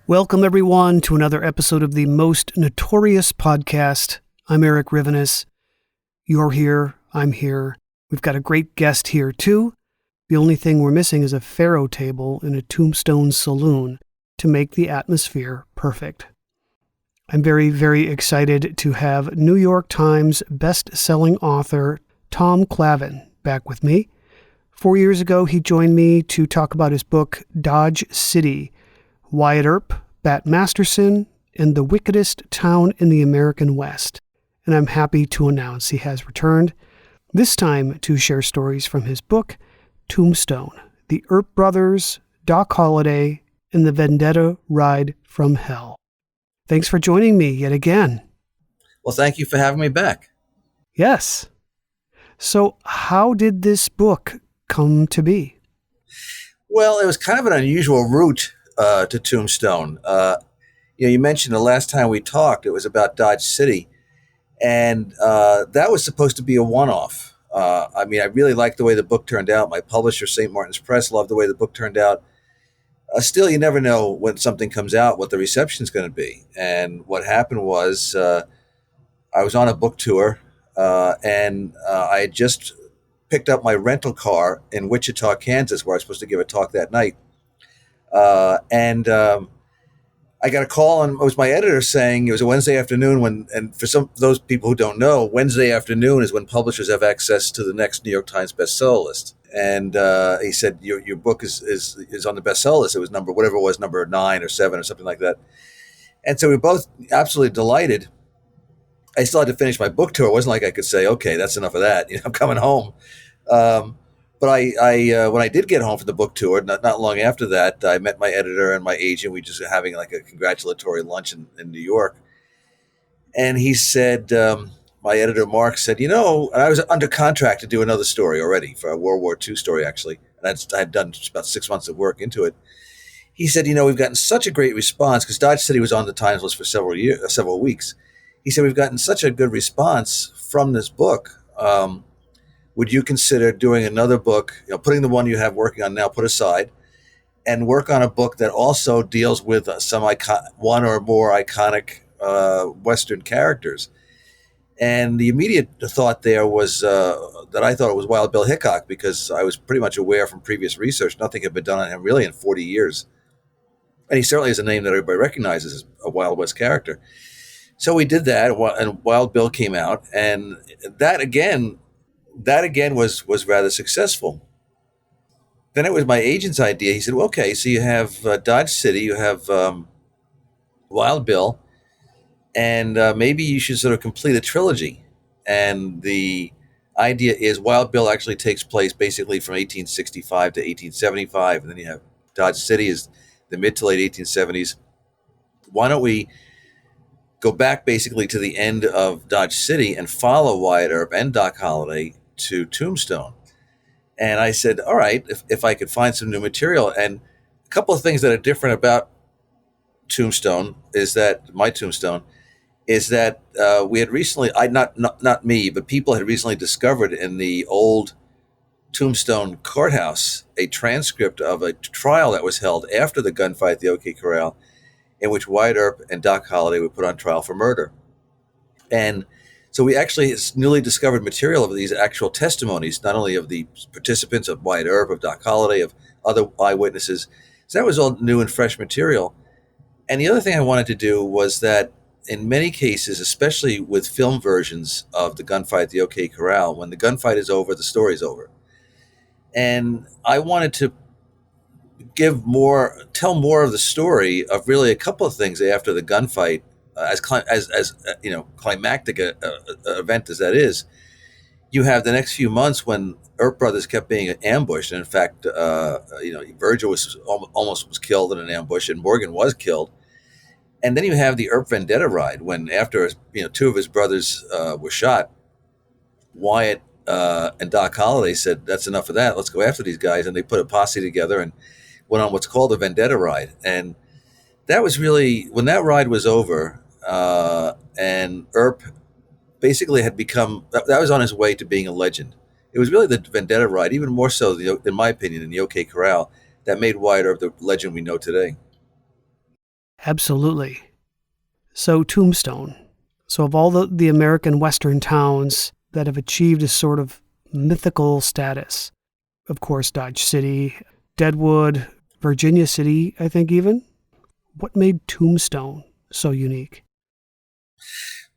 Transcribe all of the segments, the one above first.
Welcome, everyone, to another episode of the Most Notorious Podcast. I'm Eric Rivenis. You're here. I'm here. We've got a great guest here, too. The only thing we're missing is a faro table in a Tombstone saloon to make the atmosphere perfect. I'm very, very excited to have New York Times Bestselling author Tom Clavin back with me. 4 years ago, he joined me to talk about his book, Dodge City, Wyatt Earp, Bat Masterson, and the Wickedest Town in the American West. And I'm happy to announce he has returned, this time to share stories from his book, Tombstone, the Earp Brothers, Doc Holliday, and the Vendetta Ride from Hell. Thanks for joining me yet again. Well, thank you for having me back. Yes. So how did this book come to be? Well, it was kind of an unusual route to Tombstone. You mentioned the last time we talked, it was about Dodge City, and that was supposed to be a one-off. I really liked the way the book turned out. My publisher, St. Martin's Press, loved the way the book turned out. Still, you never know when something comes out what the reception's going to be. And what happened was I was on a book tour, and I had just picked up my rental car in Wichita, Kansas, where I was supposed to give a talk that night. I got a call, and it was my editor saying it was a Wednesday afternoon and for some those people who don't know, Wednesday afternoon is when publishers have access to the next New York Times bestseller list. And he said, your book is on the bestseller list. It was number 9 or 7 or something like that. And so we were both absolutely delighted. I still had to finish my book tour. It wasn't like I could say, okay, that's enough of that. I'm coming home. But I when I did get home from the book tour, not long after that, I met my editor and my agent. We just were having like a congratulatory lunch in New York. And he said, my editor, Mark, said, and I was under contract to do another story already, for a World War II story, actually. And I'd done about 6 months of work into it. He said, we've gotten such a great response, because Dodge City was on the Times list for several weeks. He said, we've gotten such a good response from this book. Would you consider doing another book, putting the one you have working on now put aside, and work on a book that also deals with one or more iconic Western characters? And the immediate thought there was that I thought it was Wild Bill Hickok, because I was pretty much aware from previous research nothing had been done on him really in 40 years. And he certainly is a name that everybody recognizes as a Wild West character. So we did that, and Wild Bill came out, and that again was rather successful. Then it was my agent's idea. He said, well, okay, so you have Dodge City, you have Wild Bill, and maybe you should sort of complete a trilogy. And the idea is Wild Bill actually takes place basically from 1865 to 1875, and then you have Dodge City is the mid to late 1870s. Why don't we go back basically to the end of Dodge City and follow Wyatt Earp and Doc Holliday to Tombstone? And I said, all right, if I could find some new material. And a couple of things that are different about Tombstone is that we had recently, not me, but people had recently discovered in the old Tombstone courthouse a transcript of a trial that was held after the gunfight at the OK Corral, in which Wyatt Earp and Doc Holliday were put on trial for murder. And so we actually newly discovered material of these actual testimonies, not only of the participants, of Wyatt Earp, of Doc Holliday, of other eyewitnesses. So that was all new and fresh material. And the other thing I wanted to do was that in many cases, especially with film versions of the gunfight at the OK Corral, when the gunfight is over, the story's over. And I wanted to tell more of the story of really a couple of things after the gunfight, as climactic event as that is. You have the next few months when Earp Brothers kept being ambushed, and in fact, Virgil was almost killed in an ambush, and Morgan was killed. And then you have the Earp Vendetta Ride, when after two of his brothers were shot, Wyatt and Doc Holliday said, "That's enough of that. Let's go after these guys." And they put a posse together and went on what's called the Vendetta Ride. And that was really when that ride was over. And Earp basically had become, that was on his way to being a legend. It was really the Vendetta Ride, even more so, in my opinion, in the OK Corral, that made Wyatt Earp the legend we know today. Absolutely. So Tombstone. So of all the American Western towns that have achieved a sort of mythical status, of course, Dodge City, Deadwood, Virginia City, I think even. What made Tombstone so unique?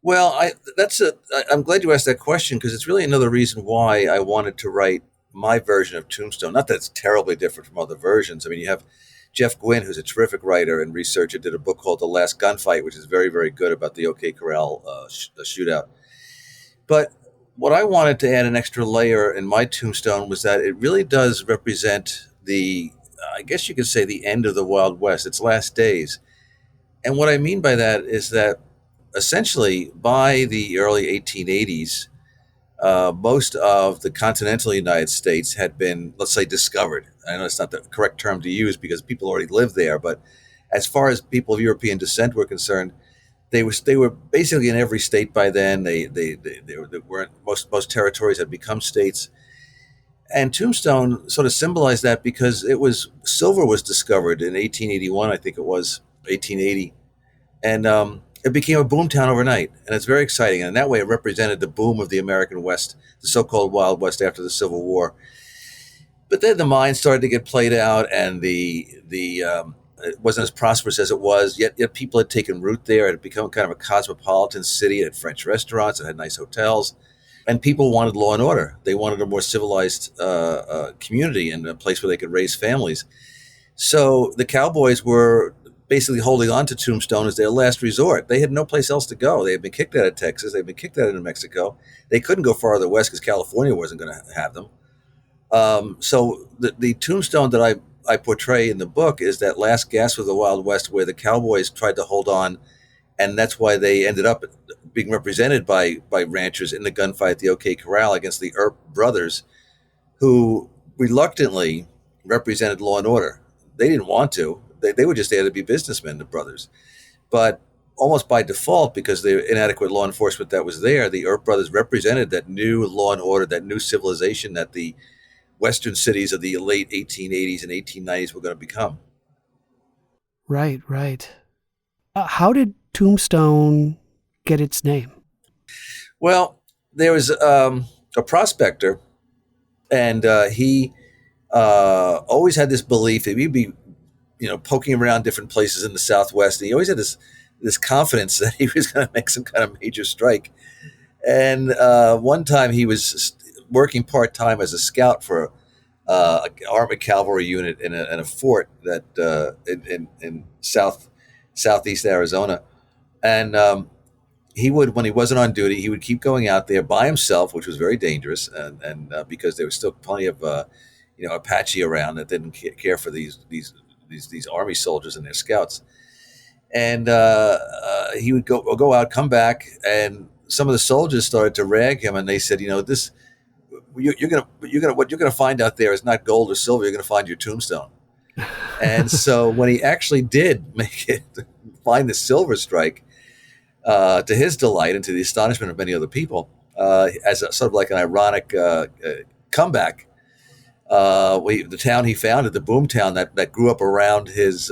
Well, I'm glad you asked that question because it's really another reason why I wanted to write my version of Tombstone. Not that it's terribly different from other versions. I mean, you have Jeff Gwynne, who's a terrific writer and researcher, did a book called The Last Gunfight, which is very, very good about the OK Corral shootout. But what I wanted to add an extra layer in my Tombstone was that it really does represent I guess you could say, the end of the Wild West, its last days. And what I mean by that is that essentially by the early 1880s, most of the continental United States had been, let's say, discovered. I know it's not the correct term to use because people already lived there, but as far as people of European descent were concerned, they were basically in every state by then. They weren't, most territories had become states, and Tombstone sort of symbolized that because silver was discovered in 1881, I think it was 1880, and it became a boomtown overnight, and it's very exciting. And in that way, it represented the boom of the American West, the so-called Wild West after the Civil War. But then the mines started to get played out, and it wasn't as prosperous as it was. Yet people had taken root there. It had become kind of a cosmopolitan city. It had French restaurants. It had nice hotels. And people wanted law and order. They wanted a more civilized community and a place where they could raise families. So the Cowboys were basically holding on to Tombstone as their last resort. They had no place else to go. They had been kicked out of Texas. They'd been kicked out of New Mexico. They couldn't go farther west because California wasn't going to have them. So the Tombstone that I portray in the book is that last gasp of the Wild West where the Cowboys tried to hold on, and that's why they ended up being represented by ranchers in the gunfight at the OK Corral against the Earp Brothers, who reluctantly represented law and order. They didn't want to. They were just there to be businessmen, the brothers. But almost by default, because the inadequate law enforcement that was there, the Earp Brothers represented that new law and order, that new civilization that the Western cities of the late 1880s and 1890s were going to become. Right, right. How did Tombstone get its name? Well, there was a prospector, and he always had this belief that he'd be, poking around different places in the Southwest. And he always had this confidence that he was going to make some kind of major strike. And one time he was working part-time as a scout for an armored cavalry unit in a fort that in southeast Arizona. And he would, when he wasn't on duty, he would keep going out there by himself, which was very dangerous, and because there was still plenty of Apache around that didn't care for these army soldiers and their scouts. And he would go out, come back, and some of the soldiers started to rag him, and they said, this what you're gonna find out there is not gold or silver. You're gonna find your tombstone. And so when he actually did find the silver strike, to his delight and to the astonishment of many other people, as a, sort of like an ironic comeback, the town he founded, the boomtown that grew up around his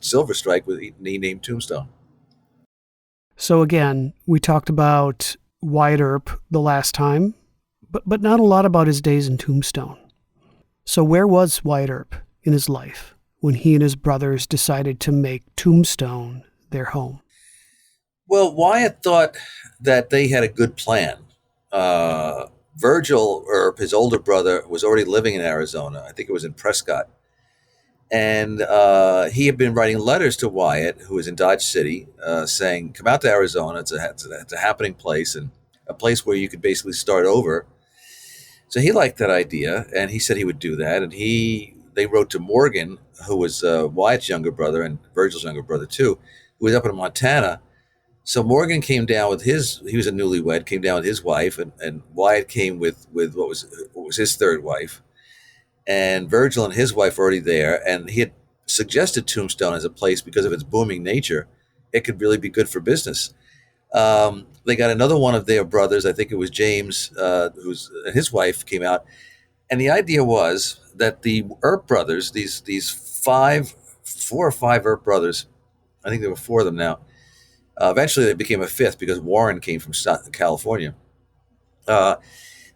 silver strike, he named Tombstone. So again, we talked about Wyatt Earp the last time, but not a lot about his days in Tombstone. So where was Wyatt Earp in his life when he and his brothers decided to make Tombstone their home? Well, Wyatt thought that they had a good plan. Virgil Earp, his older brother, was already living in Arizona. I think it was in Prescott. And he had been writing letters to Wyatt, who was in Dodge City, saying, come out to Arizona. It's a happening place and a place where you could basically start over. So he liked that idea, and he said he would do that. And they wrote to Morgan, who was Wyatt's younger brother and Virgil's younger brother too, who was up in Montana. So Morgan came down he was a newlywed, came down with his wife, and Wyatt came with what was his third wife. And Virgil and his wife were already there, and he had suggested Tombstone as a place because of its booming nature. It could really be good for business. They got another one of their brothers, I think it was James, his wife came out. And the idea was that the Earp brothers, these 4 or 5 Earp brothers, I think there were four of them now. Eventually, they became a fifth because Warren came from California. Uh,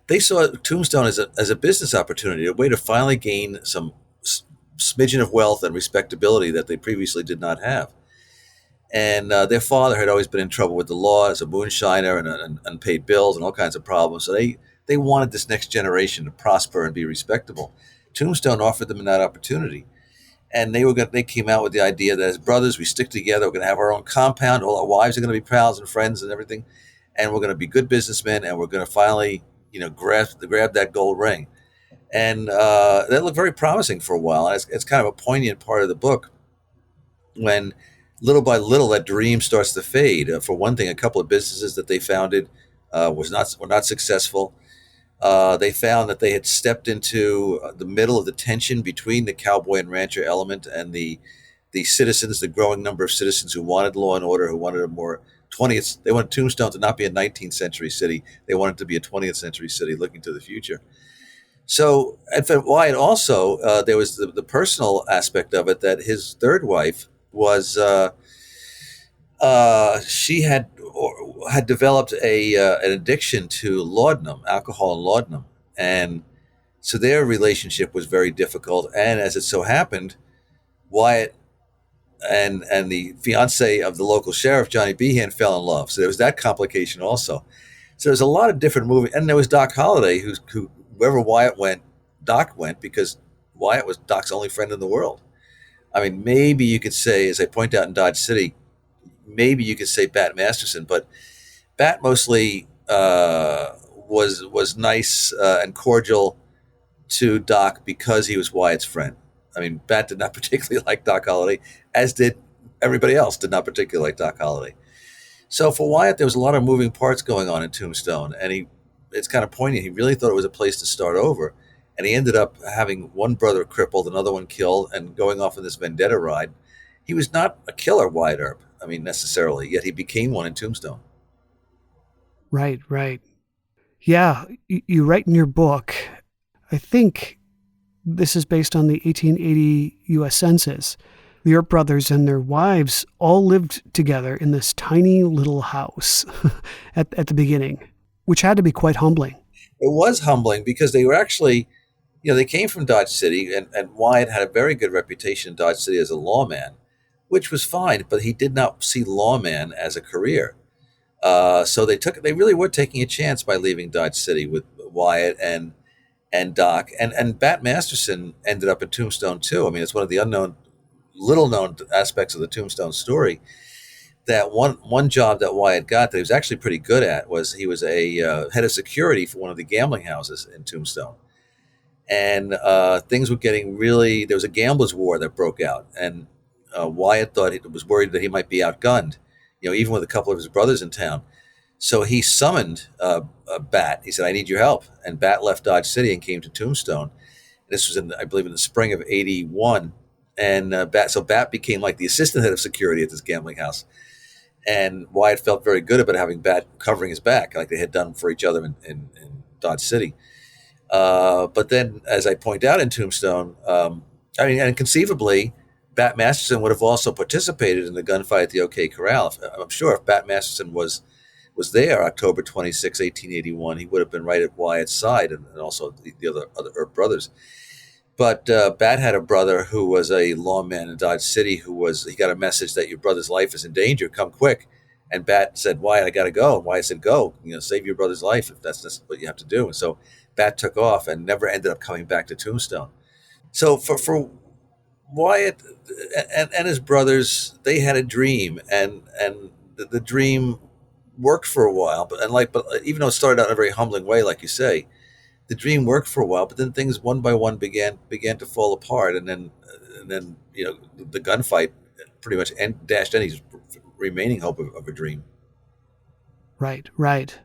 they saw Tombstone as a business opportunity, a way to finally gain some smidgen of wealth and respectability that they previously did not have. And their father had always been in trouble with the law as a moonshiner and unpaid bills and all kinds of problems. So they wanted this next generation to prosper and be respectable. Tombstone offered them that opportunity. And they came out with the idea that as brothers, we stick together. We're going to have our own compound. All our wives are going to be pals and friends and everything. And we're going to be good businessmen. And we're going to finally, grab that gold ring. And that looked very promising for a while. And it's kind of a poignant part of the book when little by little that dream starts to fade. For one thing, a couple of businesses that they founded were not successful. They found that they had stepped into the middle of the tension between the cowboy and rancher element and the citizens, the growing number of citizens who wanted law and order, who wanted a more 20th. They wanted Tombstone to not be a 19th century city. They wanted to be a 20th century city looking to the future. So, and for Wyatt also, there was the personal aspect of it that his third wife was she had developed an addiction to laudanum, alcohol and laudanum, and so their relationship was very difficult. And as it so happened, Wyatt and the fiance of the local sheriff, Johnny Behan, fell in love. So there was that complication also. So there's a lot of different movies, and there was Doc Holliday, who wherever Wyatt went, Doc went, because Wyatt was Doc's only friend in the world. I mean, maybe you could say, as I point out in Dodge City, maybe you could say Bat Masterson, but Bat mostly was nice and cordial to Doc because he was Wyatt's friend. I mean, Bat did not particularly like Doc Holliday, as did everybody else did not particularly like Doc Holliday. So for Wyatt, there was a lot of moving parts going on in Tombstone, and it's kind of poignant. He really thought it was a place to start over, and he ended up having one brother crippled, another one killed, and going off on this vendetta ride. He was not a killer, Wyatt Earp, necessarily, yet he became one in Tombstone. Right, right. Yeah, you write in your book, I think this is based on the 1880 U.S. Census. The Earp brothers and their wives all lived together in this tiny little house at the beginning, which had to be quite humbling. It was humbling because they were actually, they came from Dodge City, and Wyatt had a very good reputation in Dodge City as a lawman, which was fine, but he did not see lawman as a career. So they really were taking a chance by leaving Dodge City with Wyatt and Doc, and Bat Masterson ended up in Tombstone too. I mean, it's one of the little known aspects of the Tombstone story. That one job that Wyatt got that he was actually pretty good at was he was a head of security for one of the gambling houses in Tombstone, and things were getting really. There was a gamblers' war that broke out, and Wyatt was worried that he might be outgunned, even with a couple of his brothers in town. So he summoned Bat. He said, "I need your help." And Bat left Dodge City and came to Tombstone. This was I believe, in the spring of '81. And Bat became like the assistant head of security at this gambling house. And Wyatt felt very good about having Bat covering his back, like they had done for each other in Dodge City. But then, as I point out in Tombstone, and conceivably, Bat Masterson would have also participated in the gunfight at the OK Corral. I'm sure if Bat Masterson was there October 26, 1881, he would have been right at Wyatt's side, and also the other Earp brothers. But Bat had a brother who was a lawman in Dodge City he got a message that your brother's life is in danger, come quick. And Bat said, Wyatt, I got to go. And Wyatt said, go, save your brother's life if that's what you have to do. And so Bat took off and never ended up coming back to Tombstone. So for Wyatt and his brothers, they had a dream, and the dream worked for a while. But even though it started out in a very humbling way, like you say, the dream worked for a while, but then things one by one began to fall apart, and then the gunfight pretty much dashed any remaining hope of a dream. Right, right.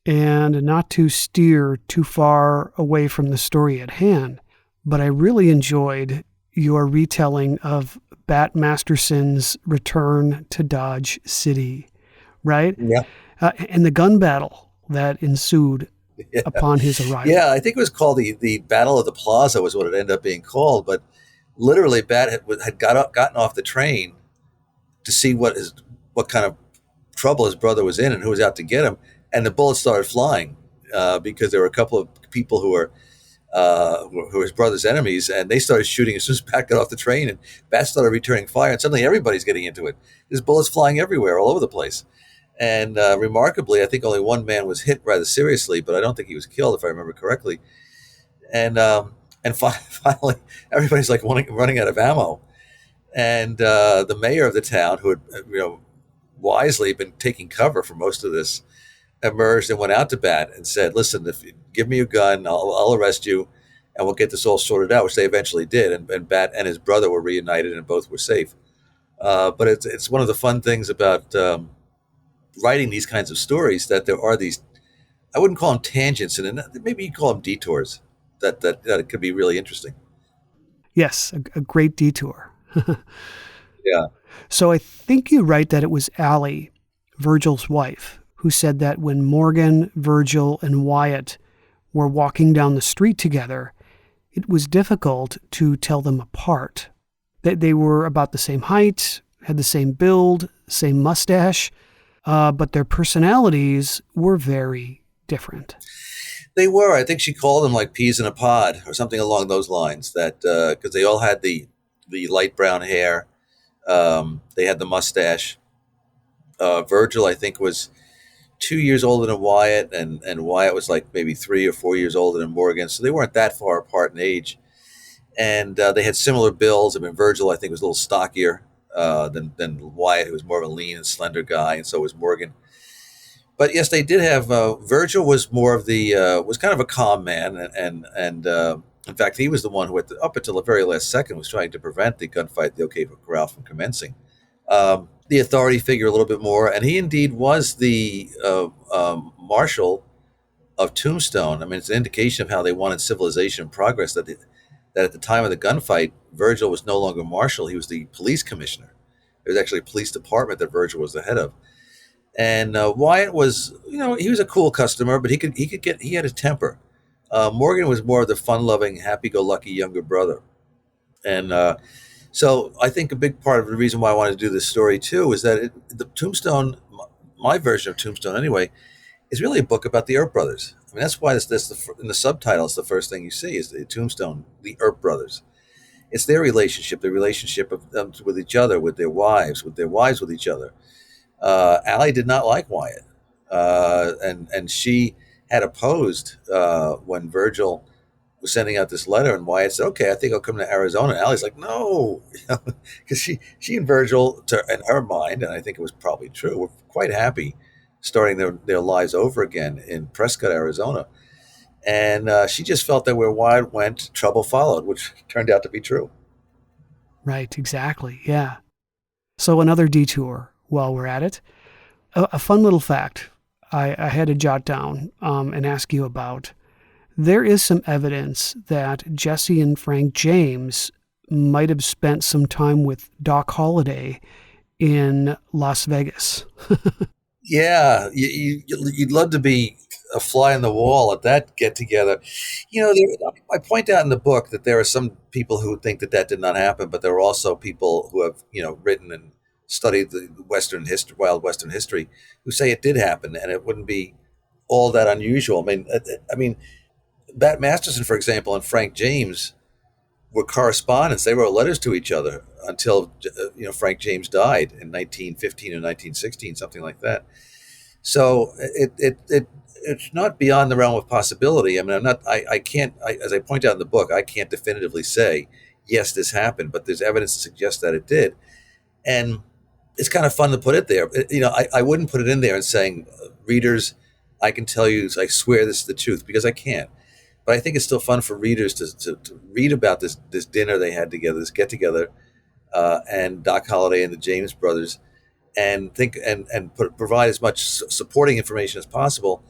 And not to steer too far away from the story at hand, but I really enjoyed your retelling of Bat Masterson's return to Dodge City, right? Yeah. And the gun battle that ensued. Yeah. Upon his arrival. Yeah, I think it was called the Battle of the Plaza was what it ended up being called. But literally, Bat had gotten off the train to see what kind of trouble his brother was in and who was out to get him. And the bullets started flying because there were a couple of people who were his brother's enemies, and they started shooting as soon as Bat got off the train, and Bat started returning fire, and suddenly everybody's getting into it. There's bullets flying everywhere, all over the place. And remarkably, I think only one man was hit rather seriously, but I don't think he was killed, if I remember correctly. And finally, everybody's like running out of ammo. And the mayor of the town, who had wisely been taking cover for most of this, emerged and went out to Bat and said, "Listen, if you give me your gun, I'll arrest you, and we'll get this all sorted out," which they eventually did. And Bat and his brother were reunited, and both were safe. But it's one of the fun things about writing these kinds of stories, that there are these, I wouldn't call them tangents, and maybe you call them detours, that it could be really interesting. Yes, a great detour. Yeah. So I think you write that it was Allie, Virgil's wife, who said that when Morgan, Virgil, and Wyatt were walking down the street together, it was difficult to tell them apart. That they were about the same height, had the same build, same mustache, but their personalities were very different. They were. I think she called them like peas in a pod or something along those lines, that because they all had the light brown hair. They had the mustache. Virgil, I think, was 2 years older than Wyatt, and Wyatt was like maybe 3 or 4 years older than Morgan. So they weren't that far apart in age. And they had similar builds. I mean, Virgil, I think, was a little stockier than Wyatt, who was more of a lean and slender guy, and so was Morgan. But yes, they did have. Virgil was more of was kind of a calm man, and in fact, he was the one who, up until the very last second, was trying to prevent the gunfight, the Corral, from commencing. The authority figure a little bit more, and he indeed was the marshal of Tombstone. I mean, it's an indication of how they wanted civilization and progress. That at the time of the gunfight, Virgil was no longer marshal; he was the police commissioner. There was actually a police department that Virgil was the head of. And Wyatt was, he was a cool customer, but he had a temper. Morgan was more of the fun-loving, happy-go-lucky younger brother. And so I think a big part of the reason why I wanted to do this story too is that the Tombstone, my version of Tombstone anyway, is really a book about the Earp Brothers. I mean, that's why in the subtitle, it's the first thing you see is the Tombstone, the Earp Brothers. It's their relationship, the relationship of them with each other, with their wives with each other. Allie did not like Wyatt, and she had opposed when Virgil was sending out this letter, and Wyatt said, "Okay, I think I'll come to Arizona." And Allie's like, "No," because she and Virgil, in her mind, and I think it was probably true, were quite happy starting their lives over again in Prescott, Arizona. And she just felt that where Wyatt went, trouble followed, which turned out to be true. Right, exactly, yeah. So another detour while we're at it. A fun little fact I had to jot down and ask you about. There is some evidence that Jesse and Frank James might have spent some time with Doc Holliday in Las Vegas. Yeah, you'd love to be a fly on the wall at that get together. I point out in the book that there are some people who think that did not happen, but there are also people who have written and studied the wild Western history, who say it did happen, and it wouldn't be all that unusual. I mean, Bat Masterson, for example, and Frank James were correspondents. They wrote letters to each other until Frank James died in 1915 or 1916, something like that. So it's not beyond the realm of possibility. I mean, I can't, as I point out in the book, I can't definitively say yes, this happened, but there's evidence to suggest that it did, and it's kind of fun to put it there. I wouldn't put it in there and saying, readers, I can tell you, I swear this is the truth, because I can't. But I think it's still fun for readers to read about this dinner they had together, this get together, and Doc Holliday and the James brothers, and think and provide as much supporting information as possible,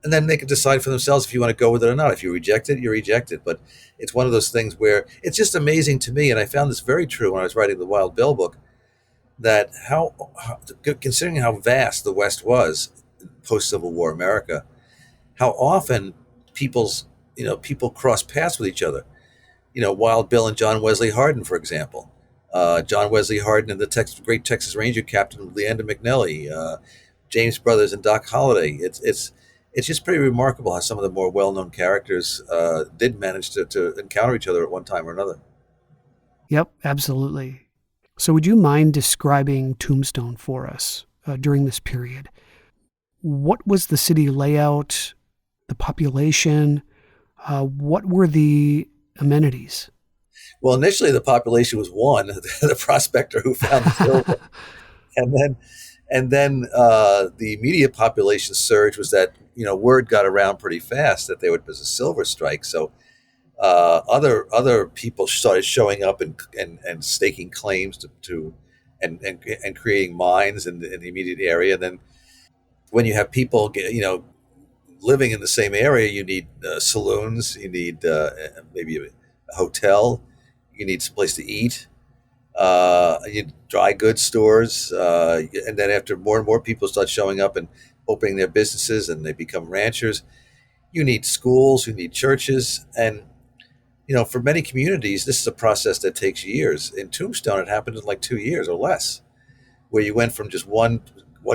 and then they can decide for themselves if you want to go with it or not. If you reject it, you reject it. But it's one of those things where it's just amazing to me, and I found this very true when I was writing the Wild Bill book, that how considering how vast the West was in post-Civil War America, how often people cross paths with each other. Wild Bill and John Wesley Hardin, for example. John Wesley Hardin and the great Texas Ranger Captain Leander McNelly, James Brothers and Doc Holliday. It's just pretty remarkable how some of the more well-known characters did manage to encounter each other at one time or another. Yep, absolutely. So would you mind describing Tombstone for us during this period? What was the city layout, the population? What were the amenities? Well, initially the population was one, the prospector who found the silver, and then the immediate population surge was that word got around pretty fast that there was a silver strike. So other people started showing up and staking claims to and creating mines in the immediate area. And then when you have people living in the same area, you need saloons, you need maybe a hotel, you need some place to eat, you need dry goods stores, and then after more and more people start showing up and opening their businesses and they become ranchers, you need schools, you need churches, and for many communities, this is a process that takes years. In Tombstone, it happened in like 2 years or less, where you went from just one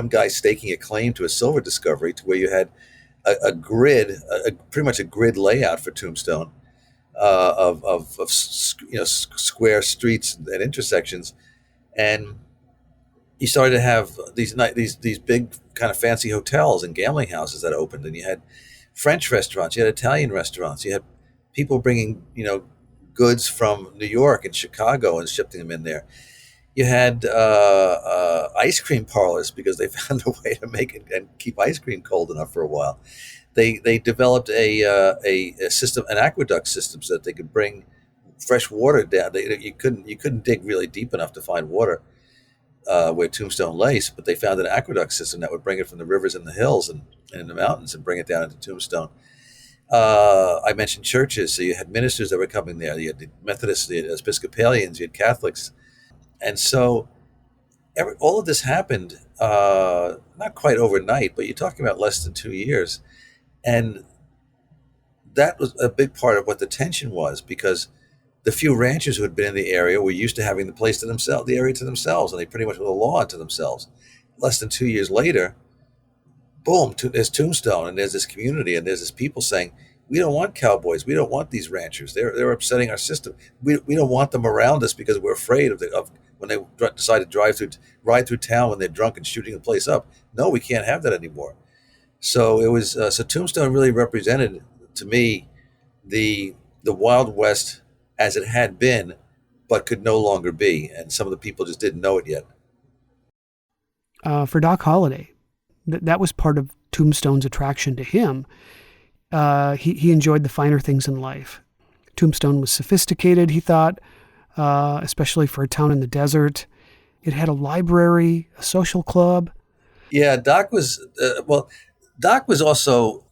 guy staking a claim to a silver discovery to where you had a grid, pretty much a grid layout for Tombstone of square streets and intersections, and you started to have these big kind of fancy hotels and gambling houses that opened, and you had French restaurants, you had Italian restaurants, you had people bringing goods from New York and Chicago and shipping them in there. You had ice cream parlors because they found a way to make it and keep ice cream cold enough for a while. They developed a system, an aqueduct system, so that they could bring fresh water down. You couldn't dig really deep enough to find water where Tombstone lay, but they found an aqueduct system that would bring it from the rivers and the hills and in the mountains and bring it down into Tombstone. I mentioned churches, so you had ministers that were coming there. You had the Methodists, the Episcopalians, you had Catholics, and so all of this happened not quite overnight, but you're talking about less than 2 years, and that was a big part of what the tension was, because the few ranchers who had been in the area were used to having the area to themselves, and they pretty much were the law unto themselves. Less than 2 years later, boom, there's Tombstone, and there's this community, and there's this people saying, we don't want cowboys. We don't want these ranchers. They're upsetting our system. We don't want them around us because we're afraid of when they decide to ride through town when they're drunk and shooting the place up. No, we can't have that anymore. So it was so Tombstone really represented to me the Wild West as it had been, but could no longer be, and some of the people just didn't know it yet. For Doc Holliday, that was part of Tombstone's attraction to him. He enjoyed the finer things in life. Tombstone was sophisticated, he thought, especially for a town in the desert. It had a library, a social club. Yeah, Doc was also,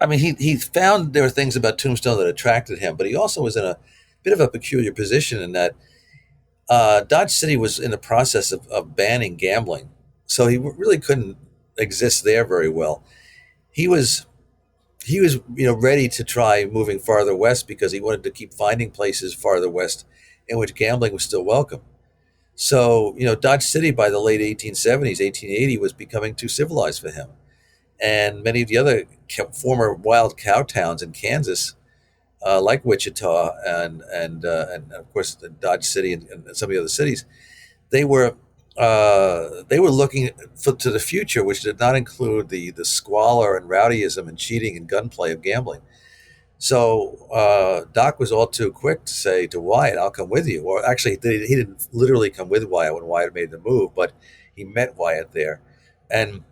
I mean, he found there were things about Tombstone that attracted him, but he also was in a bit of a peculiar position in that Dodge City was in the process of banning gambling, so he really couldn't exist there very well. He was ready to try moving farther west because he wanted to keep finding places farther west in which gambling was still welcome. So, Dodge City by the late 1870s, 1880 was becoming too civilized for him. And many of the other former wild cow towns in Kansas, like Wichita and of course Dodge City and some of the other cities, they were looking to the future, which did not include the squalor and rowdyism and cheating and gunplay of gambling. So Doc was all too quick to say to Wyatt, "I'll come with you." Or actually, he didn't literally come with Wyatt when Wyatt made the move, but he met Wyatt there. And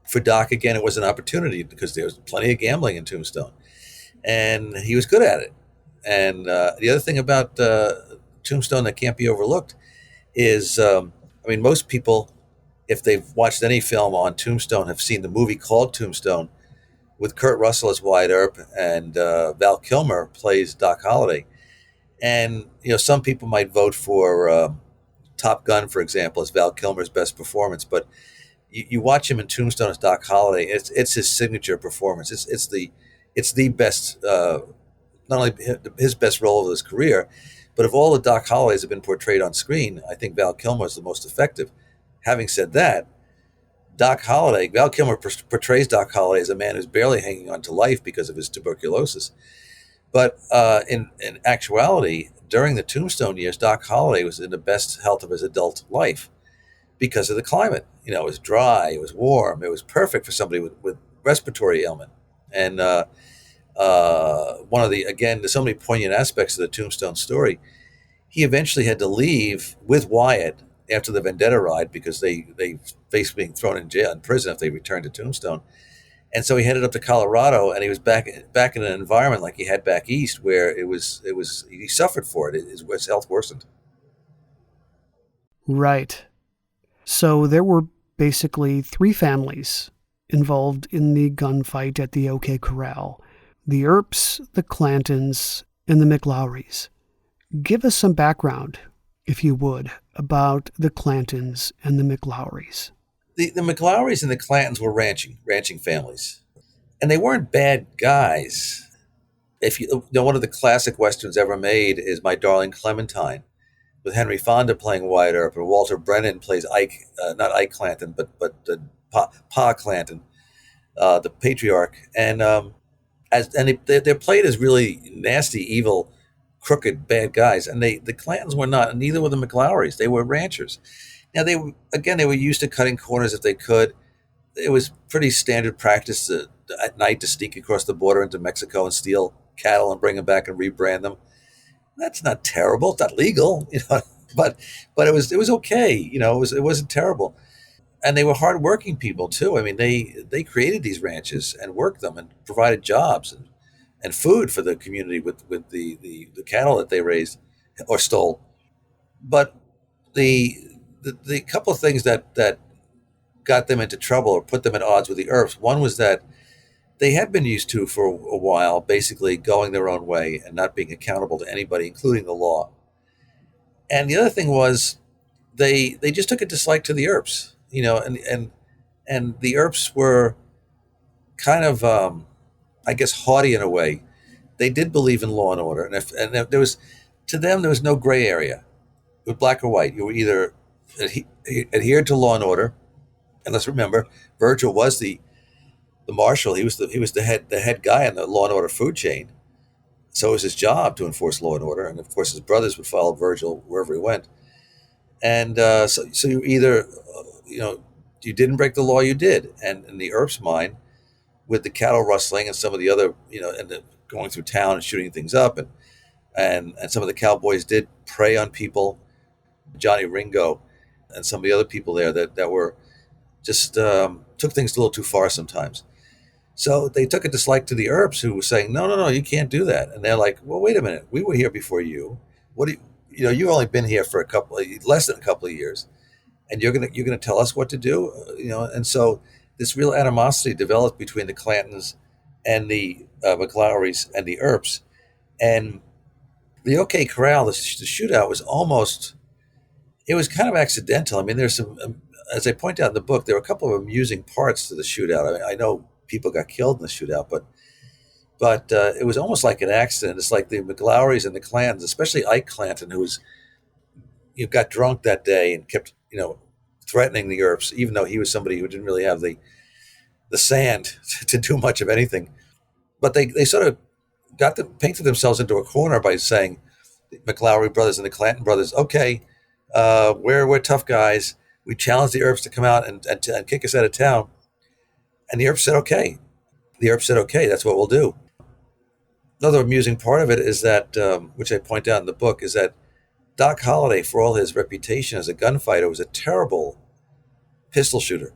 for Doc, again, it was an opportunity because there was plenty of gambling in Tombstone, and he was good at it. And the other thing about Tombstone that can't be overlooked is, most people, if they've watched any film on Tombstone, have seen the movie called Tombstone with Kurt Russell as Wyatt Earp and Val Kilmer plays Doc Holliday. And, some people might vote for Top Gun, for example, as Val Kilmer's best performance, but you watch him in Tombstone as Doc Holliday, it's his signature performance. It's the best, not only his best role of his career, But if all the Doc Hollidays have been portrayed on screen, I think Val Kilmer is the most effective. Having said that, Val Kilmer portrays Doc Holliday as a man who's barely hanging on to life because of his tuberculosis. But in actuality, during the Tombstone years, Doc Holliday was in the best health of his adult life because of the climate. It was dry, it was warm, it was perfect for somebody with respiratory ailment. And there's so many poignant aspects of the Tombstone story. He eventually had to leave with Wyatt after the Vendetta Ride because they faced being thrown in prison if they returned to Tombstone. And so he headed up to Colorado, and he was back in an environment like he had back east, where he suffered for it. His health worsened. Right. So there were basically three families involved in the gunfight at the OK Corral: the Earps, the Clantons, and the McLowrys. Give us some background, if you would, about the Clantons and the McLowrys. The McLowrys and the Clantons were ranching families, and they weren't bad guys. If you know, one of the classic westerns ever made is My Darling Clementine, with Henry Fonda playing Wyatt Earp, and Walter Brennan plays Ike, not Ike Clanton, but Pa Clanton, the patriarch, and they're played as really nasty, evil, crooked, bad guys, and the Clantons were not, and neither were the McLowrys. They were ranchers. Now they were used to cutting corners if they could. It was pretty standard practice at night to sneak across the border into Mexico and steal cattle and bring them back and rebrand them. That's not terrible. It's not legal, but it was okay. It wasn't terrible. And they were hardworking people too. I mean, they created these ranches and worked them and provided jobs and food for the community with the cattle that they raised or stole. But the couple of things that got them into trouble or put them at odds with the Earps. One was that they had been used to for a while, basically going their own way and not being accountable to anybody, including the law. And the other thing was they just took a dislike to the Earps, and the Earps were kind of, I guess, haughty in a way. They did believe in law and order, and if there was, to them, there was no gray area, with black or white. You were either adhered to law and order, and let's remember, Virgil was the marshal. He was the head guy in the law and order food chain. So it was his job to enforce law and order, and of course his brothers would follow Virgil wherever he went. And so you either, you didn't break the law, you did. And in the Earps' mind, with the cattle rustling and some of the other, and going through town and shooting things up, and some of the cowboys did prey on people, Johnny Ringo, and some of the other people there that were just took things a little too far sometimes. So they took a dislike to the Earps, who were saying, no, you can't do that. And they're like, well, wait a minute, we were here before you. What do you've only been here for less than a couple of years, and you're gonna tell us what to do, And so this real animosity developed between the Clantons and the McLowrys and the Earps, and the OK Corral, the shootout it was kind of accidental. I mean, there's some, as I point out in the book, there were a couple of amusing parts to the shootout. I mean, I know people got killed in the shootout, but it was almost like an accident. It's like the McLowrys and the Clantons, especially Ike Clanton, who got drunk that day and kept, threatening the Earps, even though he was somebody who didn't really have the sand to do much of anything. But they sort of painted themselves into a corner by saying, the McLowry brothers and the Clanton brothers, okay, we're tough guys. We challenged the Earps to come out and kick us out of town. And the Earps said, okay. The Earps said, okay, that's what we'll do. Another amusing part of it is that, which I point out in the book, is that Doc Holliday, for all his reputation as a gunfighter, was a terrible pistol shooter.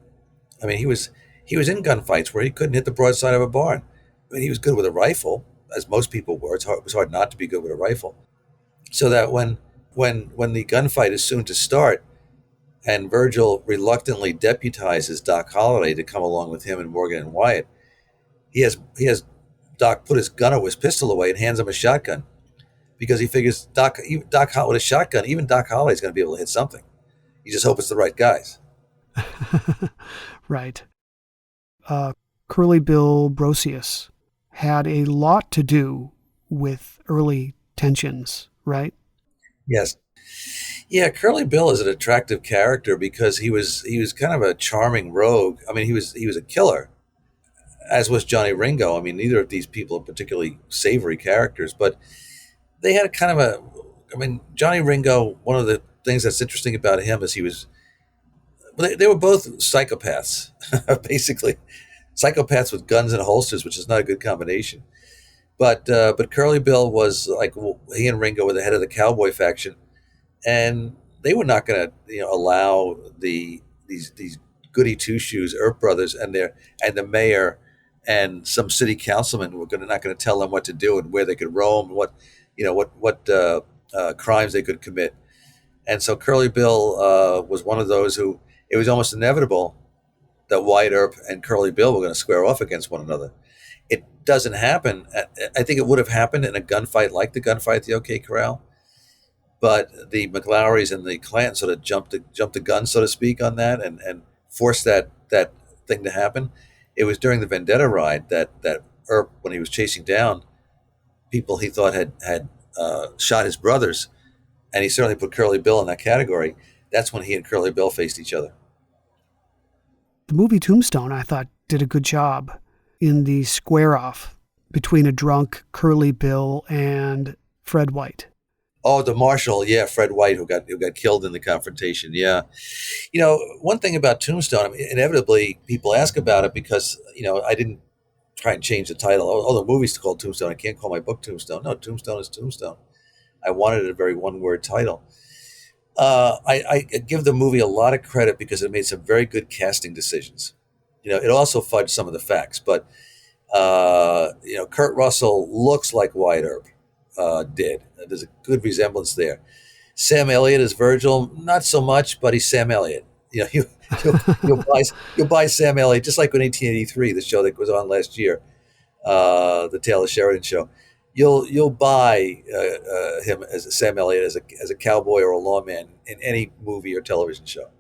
I mean, he was in gunfights where he couldn't hit the broadside of a barn. I mean, he was good with a rifle, as most people were. It was hard not to be good with a rifle. So that when the gunfight is soon to start, and Virgil reluctantly deputizes Doc Holliday to come along with him and Morgan and Wyatt, he has Doc put his pistol away and hands him a shotgun, because he figures Doc with a shotgun, even Doc Holliday's going to be able to hit something. You just hope it's the right guys. Right. Curly Bill Brocius had a lot to do with early tensions, right? Yes. Yeah, Curly Bill is an attractive character because he was kind of a charming rogue. I mean, he was a killer, as was Johnny Ringo. I mean, neither of these people are particularly savory characters, but they had a kind of a. I mean, Johnny Ringo. One of the things that's interesting about him is he was. Well, they were both psychopaths, basically psychopaths with guns and holsters, which is not a good combination. But Curly Bill was like, well, he and Ringo were the head of the Cowboy faction, and they were not going to allow these goody two shoes Earp Brothers and the mayor and some city councilmen were not going to tell them what to do and where they could roam and what crimes they could commit. And so Curly Bill was one of those who it was almost inevitable that Wyatt Earp and Curly Bill were going to square off against one another. It doesn't happen. I think it would have happened in a gunfight like the gunfight at the OK Corral, but the McLaurys and the Clanton sort of jumped the gun, so to speak, on that and forced that thing to happen. It was during the Vendetta Ride that Earp, when he was chasing down people he thought had shot his brothers, and he certainly put Curly Bill in that category. That's when he and Curly Bill faced each other. The movie Tombstone, I thought, did a good job in the square off between a drunk Curly Bill and Fred White. Oh, the marshal, yeah, Fred White, who got killed in the confrontation. Yeah, one thing about Tombstone, I mean, inevitably people ask about it because I didn't try and change the title. Oh, the movie's called Tombstone. I can't call my book Tombstone. No, Tombstone is Tombstone. I wanted a very one-word title. I give the movie a lot of credit because it made some very good casting decisions. It also fudged some of the facts, but Kurt Russell looks like Wyatt Earp did. There's a good resemblance there. Sam Elliott is Virgil, not so much, but he's Sam Elliott. You'll buy Sam Elliott just like in 1883, the show that was on last year, the Taylor Sheridan show. You'll buy him as Sam Elliott as a cowboy or a lawman in any movie or television show.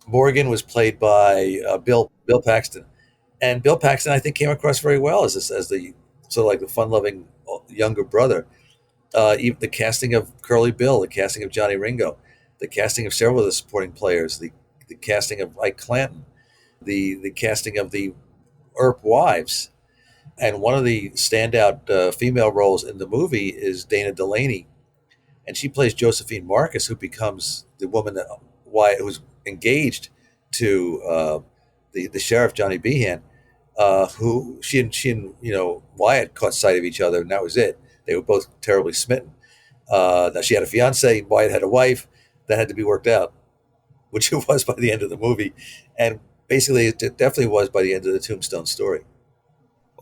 Morgan was played by Bill Paxton, and Bill Paxton I think came across very well as the sort of like the fun-loving younger brother. Even the casting of Curly Bill, the casting of Johnny Ringo, the casting of several of the supporting players, the casting of Ike Clanton, the casting of the Earp wives. And one of the standout female roles in the movie is Dana Delaney, and she plays Josephine Marcus, who becomes the woman that Wyatt was engaged to the sheriff Johnny Behan, who she and Wyatt caught sight of each other, and that was it. They were both terribly smitten. Now she had a fiance, Wyatt had a wife. That had to be worked out, which it was by the end of the movie, and basically it definitely was by the end of the Tombstone story.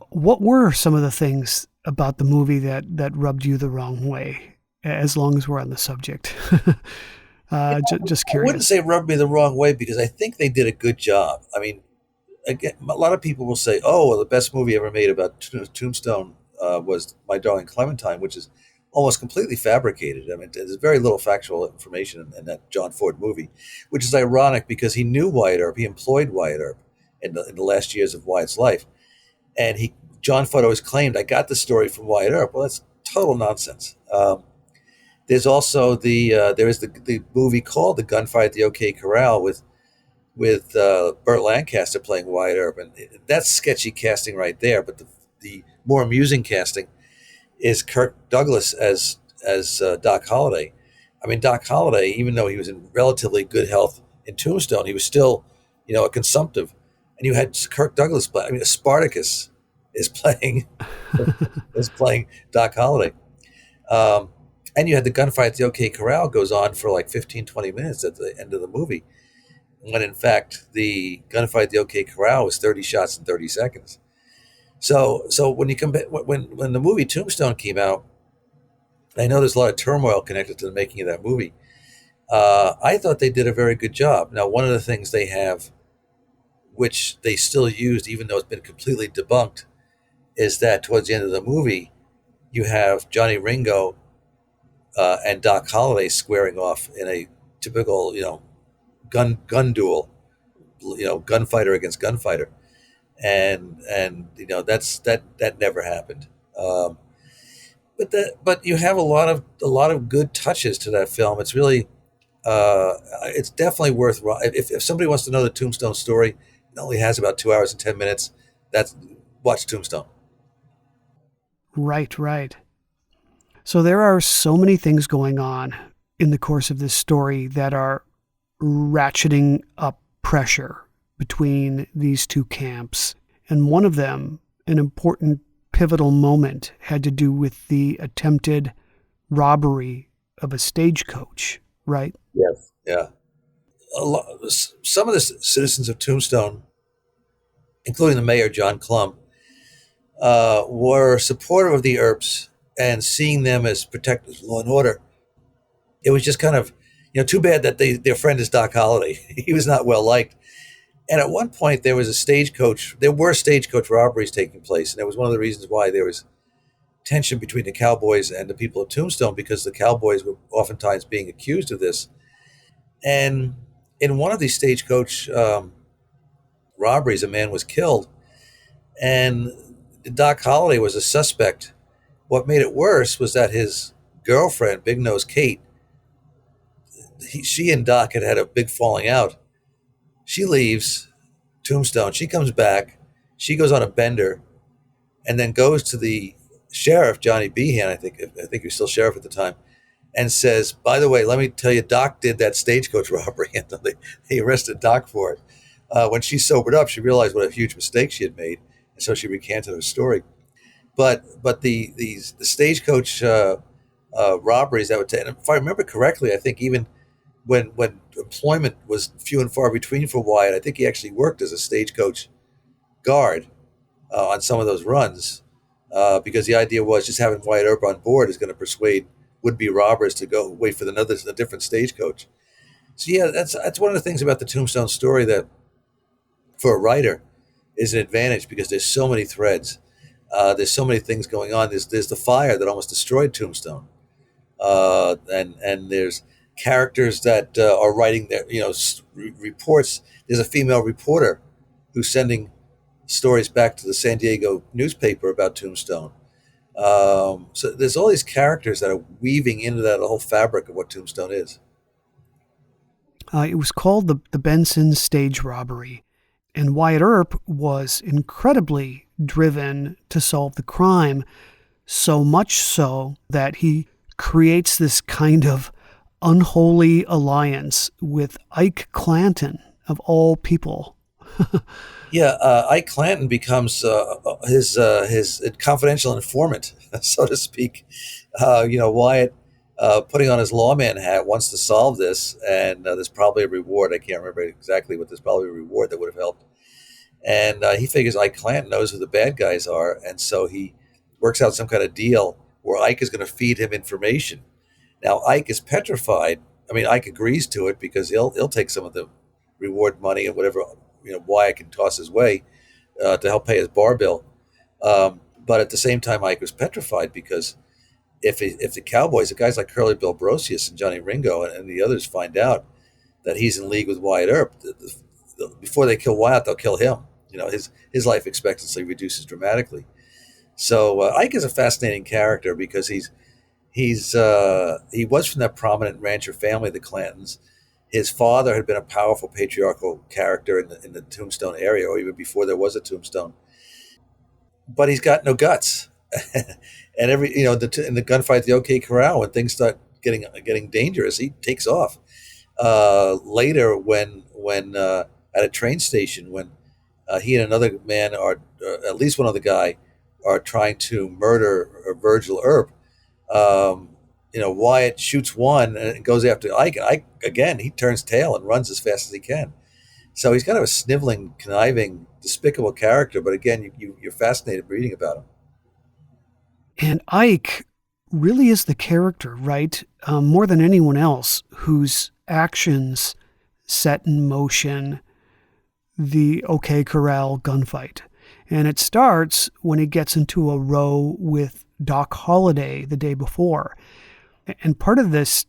What were some of the things about the movie that rubbed you the wrong way, as long as we're on the subject? Just curious. I wouldn't say rubbed me the wrong way because I think they did a good job. I mean, again, a lot of people will say, "Oh, well, the best movie ever made about Tombstone was My Darling Clementine," which is almost completely fabricated. I mean, there's very little factual information in that John Ford movie, which is ironic because he knew Wyatt Earp, he employed Wyatt Earp in the last years of Wyatt's life, and John Ford always claimed, "I got the story from Wyatt Earp." Well, that's total nonsense. There's also there is the movie called The Gunfight at the OK Corral with Burt Lancaster playing Wyatt Earp, and that's sketchy casting right there. But the more amusing casting is Kirk Douglas as Doc Holliday. I mean, Doc Holliday, even though he was in relatively good health in Tombstone, he was still, a consumptive. And you had Kirk Douglas play. I mean, Spartacus is playing Doc Holliday. And you had the gunfight at the OK Corral goes on for like 15, 20 minutes at the end of the movie, when in fact the gunfight at the OK Corral was 30 shots in 30 seconds. So when you compare, when the movie Tombstone came out, I know there's a lot of turmoil connected to the making of that movie. I thought they did a very good job. Now, one of the things they have, which they still used, even though it's been completely debunked, is that towards the end of the movie, you have Johnny Ringo and Doc Holliday squaring off in a typical, gun duel, gunfighter against gunfighter, and that never happened. but you have a lot of good touches to that film. It's really it's definitely worth. If somebody wants to know the Tombstone story, it only has about 2 hours and 10 minutes. That's watch Tombstone. Right, right. So there are so many things going on in the course of this story that are ratcheting up pressure between these two camps. And one of them, an important pivotal moment, had to do with the attempted robbery of a stagecoach, right? Yes. Yeah. Some of the citizens of Tombstone, including the mayor, John Clum, were supportive of the Earps and seeing them as protectors of law and order. It was just kind of, too bad that their friend is Doc Holliday. He was not well liked. And at one point, there were stagecoach robberies taking place. And it was one of the reasons why there was tension between the Cowboys and the people of Tombstone, because the Cowboys were oftentimes being accused of this. And in one of these stagecoach robberies, a man was killed. And Doc Holliday was a suspect. What made it worse was that his girlfriend, Big Nose Kate, she and Doc had a big falling out. She leaves Tombstone. She comes back. She goes on a bender, and then goes to the sheriff, Johnny Behan. I think he was still sheriff at the time, and says, "By the way, let me tell you, Doc did that stagecoach robbery." And they arrested Doc for it. When she sobered up, she realized what a huge mistake she had made, and so she recanted her story. But the stagecoach robberies that would and if I remember correctly, I think even when employment was few and far between for Wyatt, I think he actually worked as a stagecoach guard on some of those runs, because the idea was just having Wyatt Earp on board is going to persuade would-be robbers to go wait for a different stagecoach. So yeah, that's one of the things about the Tombstone story that, for a writer, is an advantage, because there's so many threads. There's so many things going on. There's the fire that almost destroyed Tombstone, and there's characters that are writing their reports. There's a female reporter who's sending stories back to the San Diego newspaper about Tombstone. So there's all these characters that are weaving into that whole fabric of what Tombstone is. It was called the Benson stage robbery, and Wyatt Earp was incredibly driven to solve the crime, so much so that he creates this kind of unholy alliance with Ike Clanton, of all people. Yeah, Ike Clanton becomes his confidential informant, so to speak. Wyatt, putting on his lawman hat, wants to solve this, and there's probably a reward. I can't remember exactly, but there's probably a reward that would have helped. And he figures Ike Clanton knows who the bad guys are, and so he works out some kind of deal where Ike is going to feed him information. Now, Ike is petrified. I mean, Ike agrees to it because he'll take some of the reward money and whatever Wyatt can toss his way to help pay his bar bill. But at the same time, Ike was petrified because if the Cowboys, the guys like Curly Bill Brocius and Johnny Ringo and the others, find out that he's in league with Wyatt Earp, before they kill Wyatt, they'll kill him. His life expectancy reduces dramatically. So Ike is a fascinating character because he was from that prominent rancher family, the Clantons. His father had been a powerful patriarchal character in the Tombstone area, or even before there was a Tombstone. But he's got no guts. And in the gunfight at the OK Corral, when things start getting dangerous, he takes off. Later, when at a train station, when he and another man at least one other guy, are trying to murder Virgil Earp. Wyatt shoots one and goes after Ike. Ike, again, he turns tail and runs as fast as he can. So he's kind of a sniveling, conniving, despicable character. But again, you're fascinated reading about him. And Ike really is the character, right? More than anyone else, whose actions set in motion the OK Corral gunfight. And it starts when he gets into a row with Doc Holliday the day before. And part of this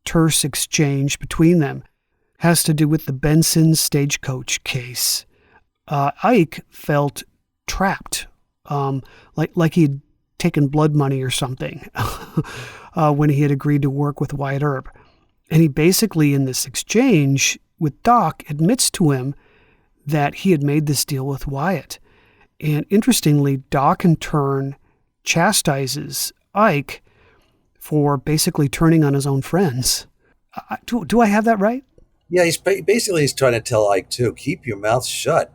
terse exchange between them has to do with the Benson stagecoach case. Ike felt trapped, like he'd taken blood money or something when he had agreed to work with Wyatt Earp. And he basically, in this exchange with Doc, admits to him that he had made this deal with Wyatt. And interestingly, Doc in turn chastises Ike for basically turning on his own friends. Do I have that right? Yeah, he's trying to tell Ike too, keep your mouth shut.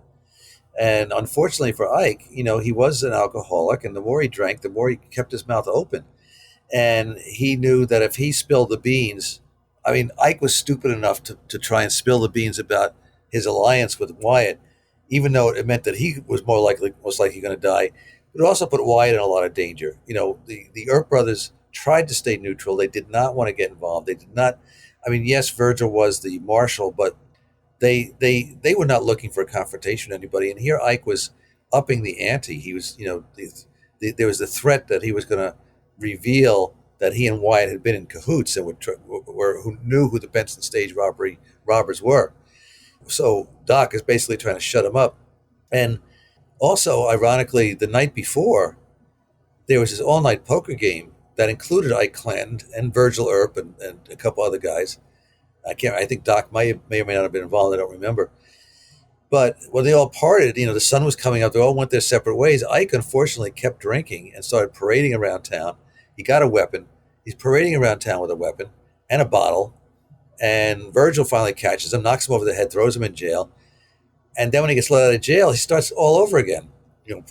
And unfortunately for Ike, he was an alcoholic, and the more he drank, the more he kept his mouth open. And he knew that if he spilled the beans, Ike was stupid enough to try and spill the beans about his alliance with Wyatt, even though it meant that he was most likely going to die. But it also put Wyatt in a lot of danger. The Earp brothers tried to stay neutral. They did not want to get involved. They did not. Yes, Virgil was the marshal, but they were not looking for a confrontation with anybody. And here Ike was upping the ante. He was, there was the threat that he was going to reveal that he and Wyatt had been in cahoots and who knew who the Benson Stage robbers were. So Doc is basically trying to shut him up. And also, ironically, the night before, there was this all-night poker game that included Ike Clanton and Virgil Earp and a couple other guys. I think Doc may or may not have been involved. I don't remember. But when they all parted, the sun was coming up. They all went their separate ways. Ike, unfortunately, kept drinking and started parading around town. He got a weapon. He's parading around town with a weapon and a bottle. And Virgil finally catches him, knocks him over the head, throws him in jail. And then when he gets let out of jail, he starts all over again,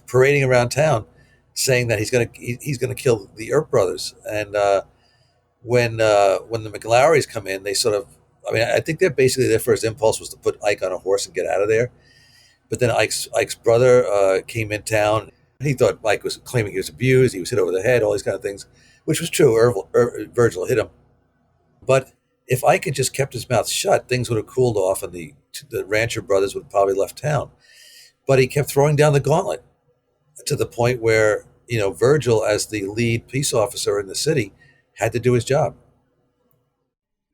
parading around town, saying that he's gonna kill the Earp brothers. And when the McLaurys come in, they sort of, I think their first impulse was to put Ike on a horse and get out of there. But then Ike's brother came in town. He thought Ike was claiming he was abused, he was hit over the head, all these kind of things, which was true. Virgil hit him. But if Ike had just kept his mouth shut, things would have cooled off and the Rancher brothers would have probably left town. But he kept throwing down the gauntlet to the point where, Virgil, as the lead peace officer in the city, had to do his job.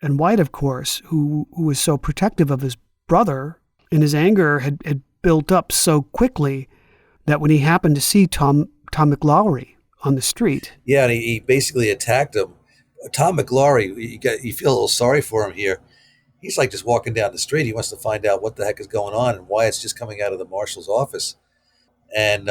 And Wyatt, of course, who was so protective of his brother, and his anger had built up so quickly that when he happened to see Tom McLaury on the street. Yeah, and he basically attacked him. Tom McLaury, you feel a little sorry for him here. He's like just walking down the street. He wants to find out what the heck is going on, and Wyatt's just coming out of the marshal's office. And,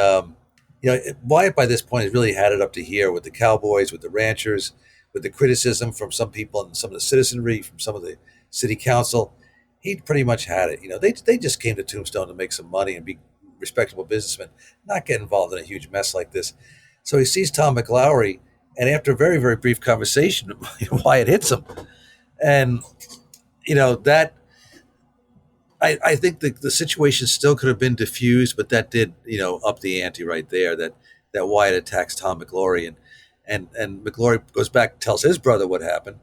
Wyatt by this point has really had it up to here with the Cowboys, with the ranchers, with the criticism from some people and some of the citizenry, from some of the city council. He pretty much had it. They just came to Tombstone to make some money and be respectable businessmen, not get involved in a huge mess like this. So he sees Tom McLaury, and after a very, very brief conversation, Wyatt hits him. And, that I think the situation still could have been diffused, but that did, up the ante right there, that Wyatt attacks Tom McLaury. And McLaury goes back and tells his brother what happened.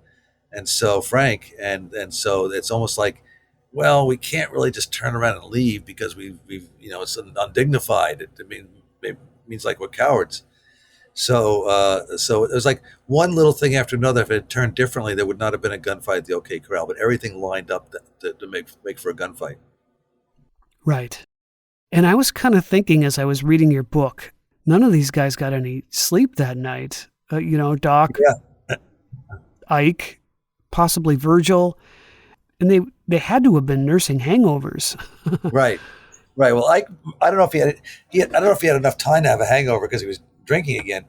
And so Frank, and so it's almost like, well, we can't really just turn around and leave because we've it's undignified. It means like we're cowards. So it was like one little thing after another. If it had turned differently, there would not have been a gunfight at the OK Corral, but everything lined up to make for a gunfight. Right. And I was kind of thinking as I was reading your book, none of these guys got any sleep that night. Doc, yeah. Ike, possibly Virgil, and they had to have been nursing hangovers. Right. Well, Ike, I don't know if he had enough time to have a hangover because he was drinking again.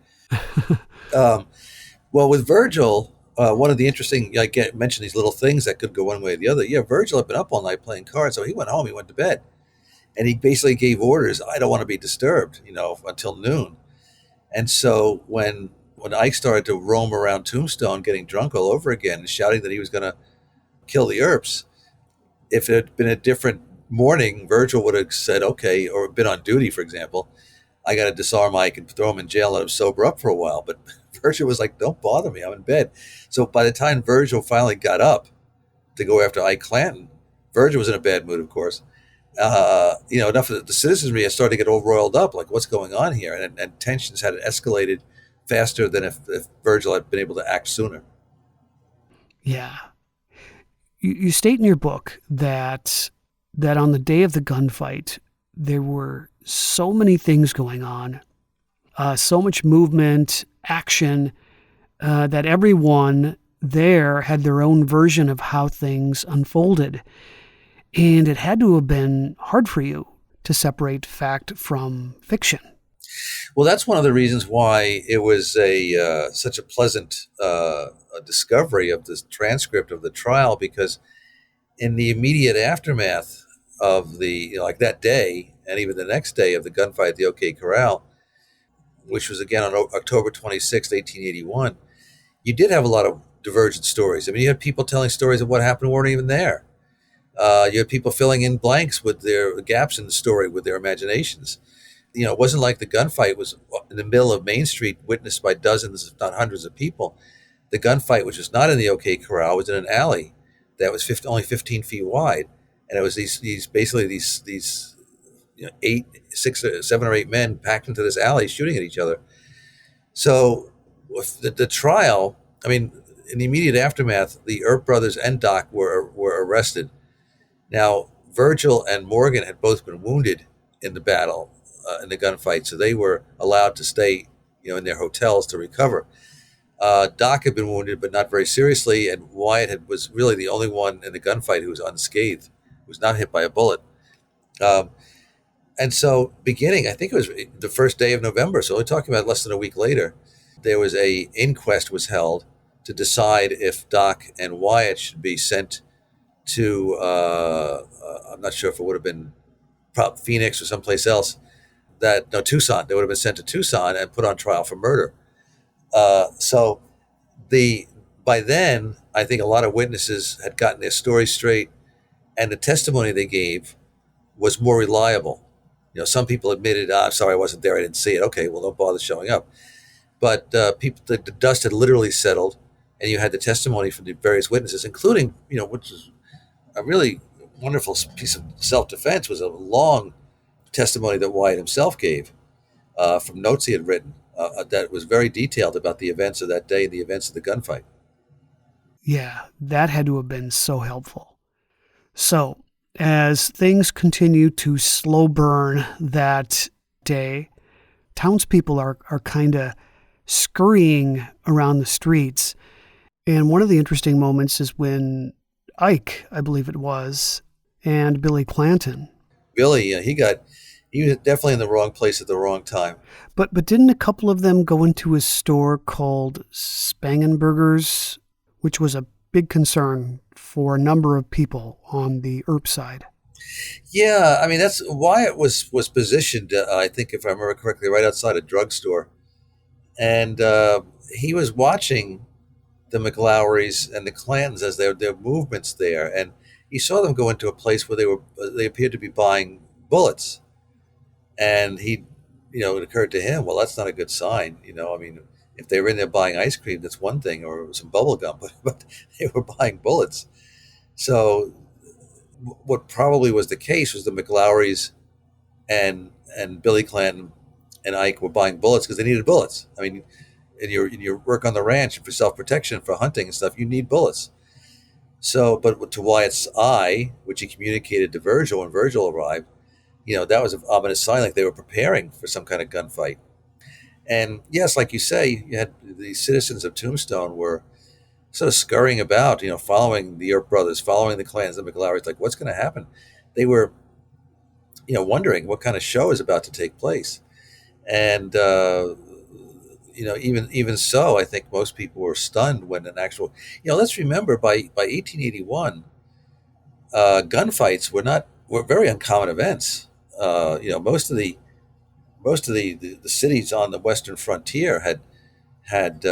Well, with Virgil, one of the interesting, I mentioned these little things that could go one way or the other. Yeah, Virgil had been up all night playing cards, so he went home, he went to bed. And he basically gave orders, I don't want to be disturbed, until noon. And so when Ike started to roam around Tombstone, getting drunk all over again and shouting that he was going to kill the Earps, if it had been a different morning, Virgil would have said, okay, or been on duty, for example, I got to disarm Ike and throw him in jail and let him sober up for a while. But Virgil was like, don't bother me, I'm in bed. So by the time Virgil finally got up to go after Ike Clanton, Virgil was in a bad mood, of course. Enough of the citizenry had started to get all roiled up, like what's going on here, and tensions had escalated faster than if Virgil had been able to act sooner. Yeah, you state in your book that on the day of the gunfight there were so many things going on, so much movement, action, that everyone there had their own version of how things unfolded. And it had to have been hard for you to separate fact from fiction. Well, that's one of the reasons why it was such a pleasant discovery of this transcript of the trial, because in the immediate aftermath of like that day and even the next day of the gunfight at the OK Corral, which was again on October 26th, 1881, you did have a lot of divergent stories. I mean, you had people telling stories of what happened who weren't even there. You had people filling in blanks with their gaps in the story with their imaginations. It wasn't like the gunfight was in the middle of Main Street, witnessed by dozens, if not hundreds of people. The gunfight, which was not in the OK Corral, was in an alley that was only 15 feet wide, and it was these seven or eight men packed into this alley shooting at each other. So the trial, I mean, in the immediate aftermath, the Earp Brothers and Doc were arrested. Now, Virgil and Morgan had both been wounded in the battle, in the gunfight, so they were allowed to stay, in their hotels to recover. Doc had been wounded, but not very seriously, and Wyatt was really the only one in the gunfight who was unscathed, who was not hit by a bullet. And so, beginning, I think it was the first day of November, so we're talking about less than a week later, there was a inquest was held to decide if Doc and Wyatt should be sent to, I'm not sure if it would have been Phoenix or someplace else, Tucson. They would have been sent to Tucson and put on trial for murder. So by then, I think a lot of witnesses had gotten their stories straight, and the testimony they gave was more reliable. Some people admitted, I'm sorry, I wasn't there, I didn't see it. Okay, well, don't bother showing up. But the dust had literally settled, and you had the testimony from the various witnesses, including, which was a really wonderful piece of self-defense, was a long testimony that Wyatt himself gave from notes he had written that was very detailed about the events of that day and the events of the gunfight. Yeah, that had to have been so helpful. So, as things continue to slow burn that day, townspeople are kind of scurrying around the streets. And one of the interesting moments is when Ike, I believe it was, and Billy Clanton. Billy, he was definitely in the wrong place at the wrong time. But didn't a couple of them go into a store called Spangenberger's, which was a big concern for a number of people on the Earp side? Yeah, I mean, that's Wyatt was positioned, I think, if I remember correctly, right outside a drugstore. And he was watching the McLowrys and the Clantons as their movements there. And he saw them go into a place where they appeared to be buying bullets. And it occurred to him, well, that's not a good sign. I mean, if they were in there buying ice cream, that's one thing, or some bubble gum, but they were buying bullets. So what probably was the case was the McLowrys and Billy Clanton and Ike were buying bullets because they needed bullets. I mean, in your work on the ranch for self-protection, for hunting and stuff, you need bullets. So, but to Wyatt's eye, which he communicated to Virgil when Virgil arrived, that was an ominous sign, like they were preparing for some kind of gunfight. And yes, like you say, you had the citizens of Tombstone were sort of scurrying about, following the Earp Brothers, following the Clans, the McLowrys, like what's going to happen? They were, wondering what kind of show is about to take place. And, even so, I think most people were stunned when an actual, let's remember by 1881, gunfights were very uncommon events. Most of the cities on the western frontier had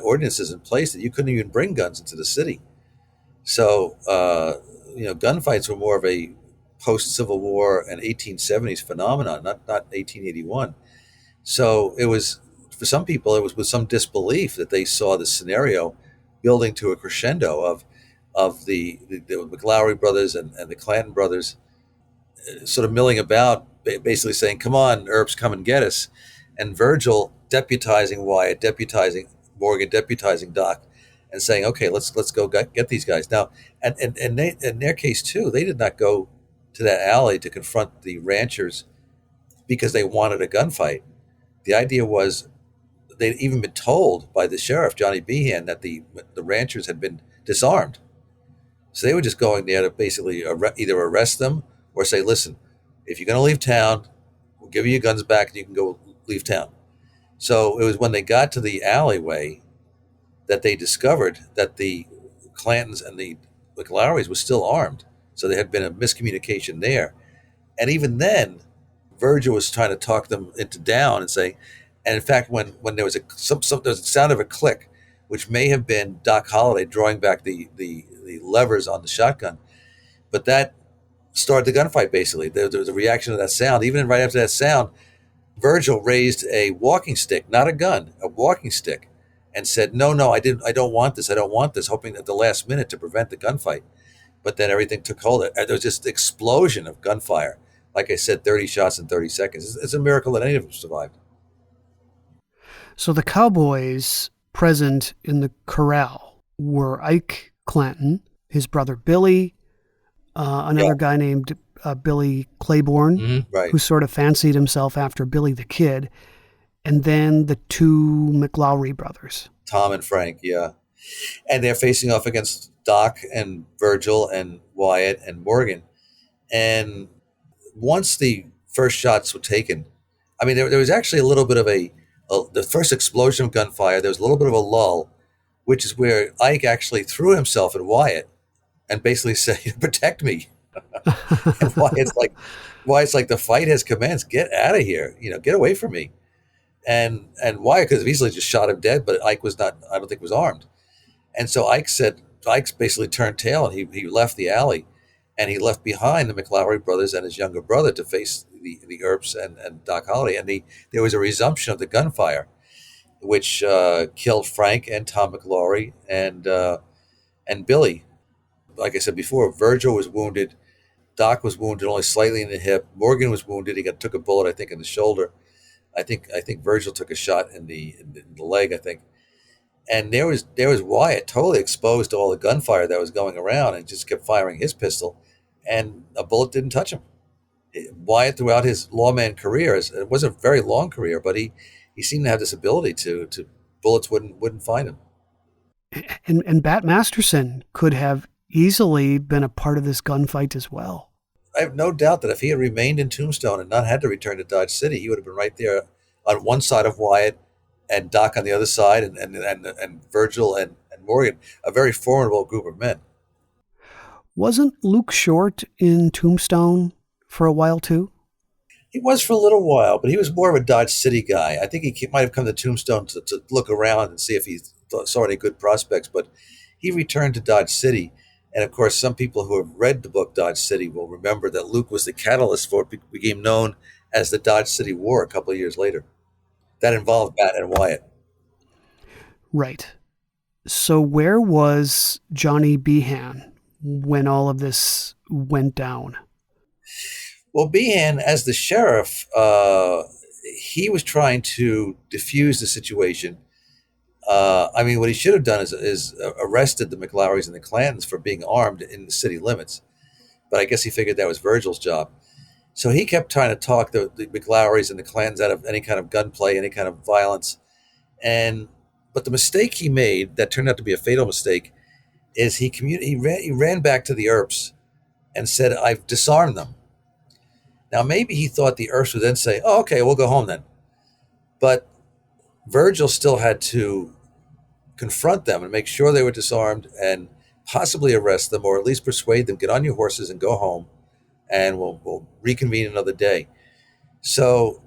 ordinances in place that you couldn't even bring guns into the city. So gunfights were more of a post-Civil War and 1870s phenomenon, not 1881. So it was, for some people, it was with some disbelief that they saw the scenario building to a crescendo of the McLowry brothers and the Clanton brothers sort of milling about, basically saying, come on, Earps, come and get us. And Virgil deputizing Wyatt, deputizing Morgan, deputizing Doc, and saying, okay, let's go get these guys. Now, and in their case, too, they did not go to that alley to confront the ranchers because they wanted a gunfight. The idea was they'd even been told by the sheriff, Johnny Behan, that the ranchers had been disarmed. So they were just going there to basically either arrest them or say, listen, if you're going to leave town, we'll give you your guns back and you can go leave town. So it was when they got to the alleyway that they discovered that the Clantons and the McLaurys were still armed. So there had been a miscommunication there. And even then, Virgil was trying to talk them into down and say, and in fact, when there was there was a sound of a click, which may have been Doc Holliday drawing back the levers on the shotgun, but that started the gunfight. Basically, there was a reaction to that sound. Even right after that sound, Virgil raised a walking stick, not a gun, a walking stick, and said, "No, I don't want this. I don't want this," hoping at the last minute to prevent the gunfight. But then everything took hold. There was just an explosion of gunfire. Like I said, 30 shots in 30 seconds. It's a miracle that any of them survived. So the cowboys present in the corral were Ike Clanton, his brother Billy, another guy named Billy Claiborne, right, who sort of fancied himself after Billy the Kid, and then the two McLaury brothers. Tom and Frank, yeah. And they're facing off against Doc and Virgil and Wyatt and Morgan. And once the first shots were taken, I mean, there was actually a little bit of the first explosion of gunfire. There was a little bit of a lull, which is where Ike actually threw himself at Wyatt and basically said, "Protect me." And Wyatt's like, "The fight has commenced. Get out of here. Get away from me." And Wyatt could have easily just shot him dead, but Ike was not. I don't think was armed. And so Ike basically turned tail and he left the alley, and he left behind the McLaury brothers and his younger brother to face the Earps and Doc Holliday. And there was a resumption of the gunfire, which killed Frank and Tom McLaury and Billy. Like I said before, Virgil was wounded. Doc was wounded only slightly in the hip. Morgan was wounded. He took a bullet, I think, in the shoulder. I think Virgil took a shot in the leg, I think. And there was Wyatt totally exposed to all the gunfire that was going around and just kept firing his pistol, and a bullet didn't touch him. Wyatt, throughout his lawman career, it wasn't a very long career, but he seemed to have this ability to bullets wouldn't find him. And Bat Masterson could have easily been a part of this gunfight as well. I have no doubt that if he had remained in Tombstone and not had to return to Dodge City, he would have been right there on one side of Wyatt and Doc on the other side, and Virgil and Morgan, a very formidable group of men. Wasn't Luke Short in Tombstone for a while too? He was for a little while, but he was more of a Dodge City guy. I think he might have come to Tombstone to look around and see if he saw any good prospects, but he returned to Dodge City. And of course, some people who have read the book Dodge City will remember that Luke was the catalyst for it became known as the Dodge City War a couple of years later. That involved Bat and Wyatt. Right. So where was Johnny Behan when all of this went down? Well, Behan, as the sheriff, he was trying to diffuse the situation. What he should have done is arrested the McLaurys and the Clantons for being armed in the city limits. But I guess he figured that was Virgil's job. So he kept trying to talk the McLaurys and the Clantons out of any kind of gunplay, any kind of violence. But the mistake he made, that turned out to be a fatal mistake, is he ran back to the Earps and said, "I've disarmed them." Now, maybe he thought the Earps would then say, "Oh, okay, we'll go home then." But Virgil still had to confront them and make sure they were disarmed and possibly arrest them, or at least persuade them, "Get on your horses and go home, and we'll reconvene another day." So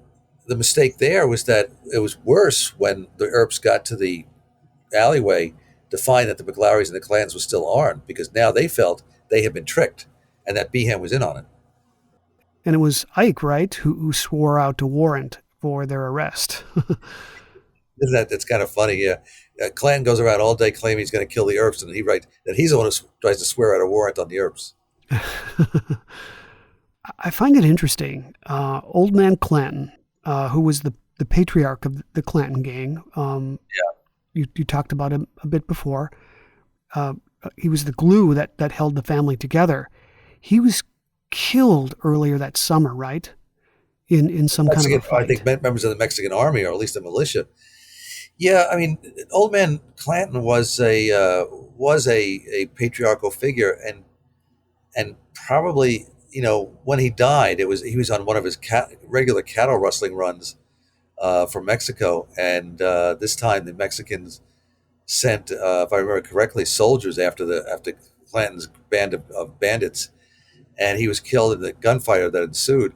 the mistake there was that it was worse when the Earps got to the alleyway to find that the McLaurys and the Clantons were still armed, because now they felt they had been tricked and that Behan was in on it. And it was Ike, right, who swore out a warrant for their arrest. That's kind of funny, yeah. Clanton goes around all day claiming he's going to kill the Earps, and he writes that he's the one who tries to swear out a warrant on the Earps. I find it interesting. Old Man Clanton, who was the patriarch of the Clanton gang, you talked about him a bit before. He was the glue that held the family together. He was killed earlier that summer, right? in some kind of a I think fight. members of the Mexican army, or at least the militia. Yeah, I mean, Old Man Clanton was a patriarchal figure, and probably, when he died, he was on one of his regular cattle rustling runs from Mexico, and this time the Mexicans sent, if I remember correctly, soldiers after Clanton's band of bandits, and he was killed in the gunfire that ensued.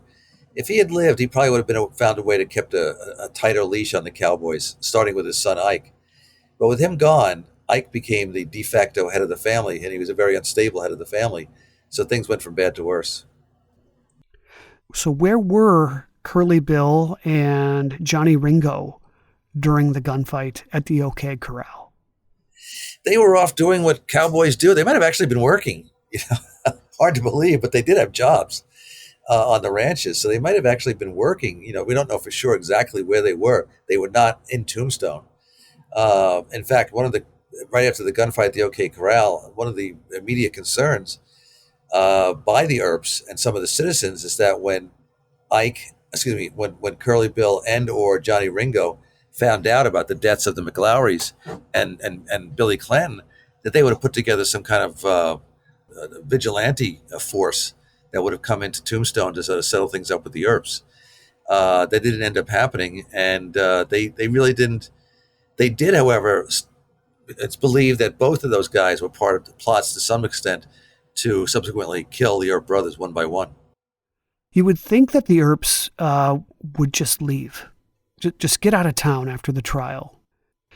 If he had lived, he probably would have found a way to kept a tighter leash on the Cowboys, starting with his son Ike. But with him gone, Ike became the de facto head of the family, and he was a very unstable head of the family. So things went from bad to worse. So where were Curly Bill and Johnny Ringo during the gunfight at the OK Corral? They were off doing what cowboys do. They might have actually been working. Hard to believe, but they did have jobs on the ranches, so they might have actually been working. We don't know for sure exactly where they were. They were not in Tombstone. In fact, right after the gunfight at the OK Corral, one of the immediate concerns by the Earps and some of the citizens is that when Curly Bill and or Johnny Ringo found out about the deaths of the McLowrys and Billy Clanton, that they would have put together some kind of vigilante force that would have come into Tombstone to sort of settle things up with the Earps. That didn't end up happening, and they really didn't. They did, however. It's believed that both of those guys were part of the plots to some extent to subsequently kill the Earp brothers one by one. You would think that the Earps would just leave, just get out of town after the trial.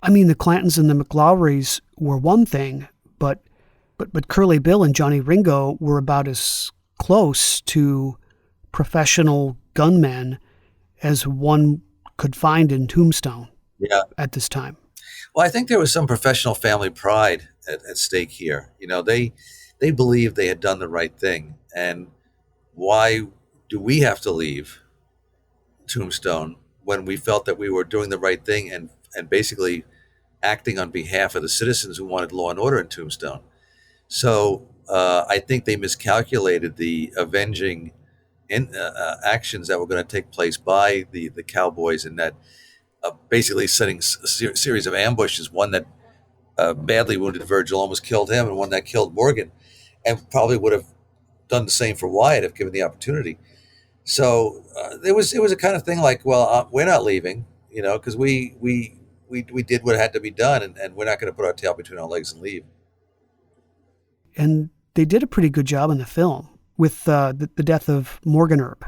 I mean, the Clantons and the McLowrys were one thing, but Curly Bill and Johnny Ringo were about as close to professional gunmen as one could find in Tombstone at this time. Well, I think there was some professional family pride at stake here. They believed they had done the right thing. And why do we have to leave Tombstone when we felt that we were doing the right thing and basically acting on behalf of the citizens who wanted law and order in Tombstone? So I think they miscalculated the avenging actions that were going to take place by the Cowboys, in that basically setting a series of ambushes, one that badly wounded Virgil, almost killed him, and one that killed Morgan, and probably would have done the same for Wyatt if given the opportunity. So it was a kind of thing like, well, we're not leaving, because we did what had to be done, and we're not going to put our tail between our legs and leave. And they did a pretty good job in the film with the death of Morgan Earp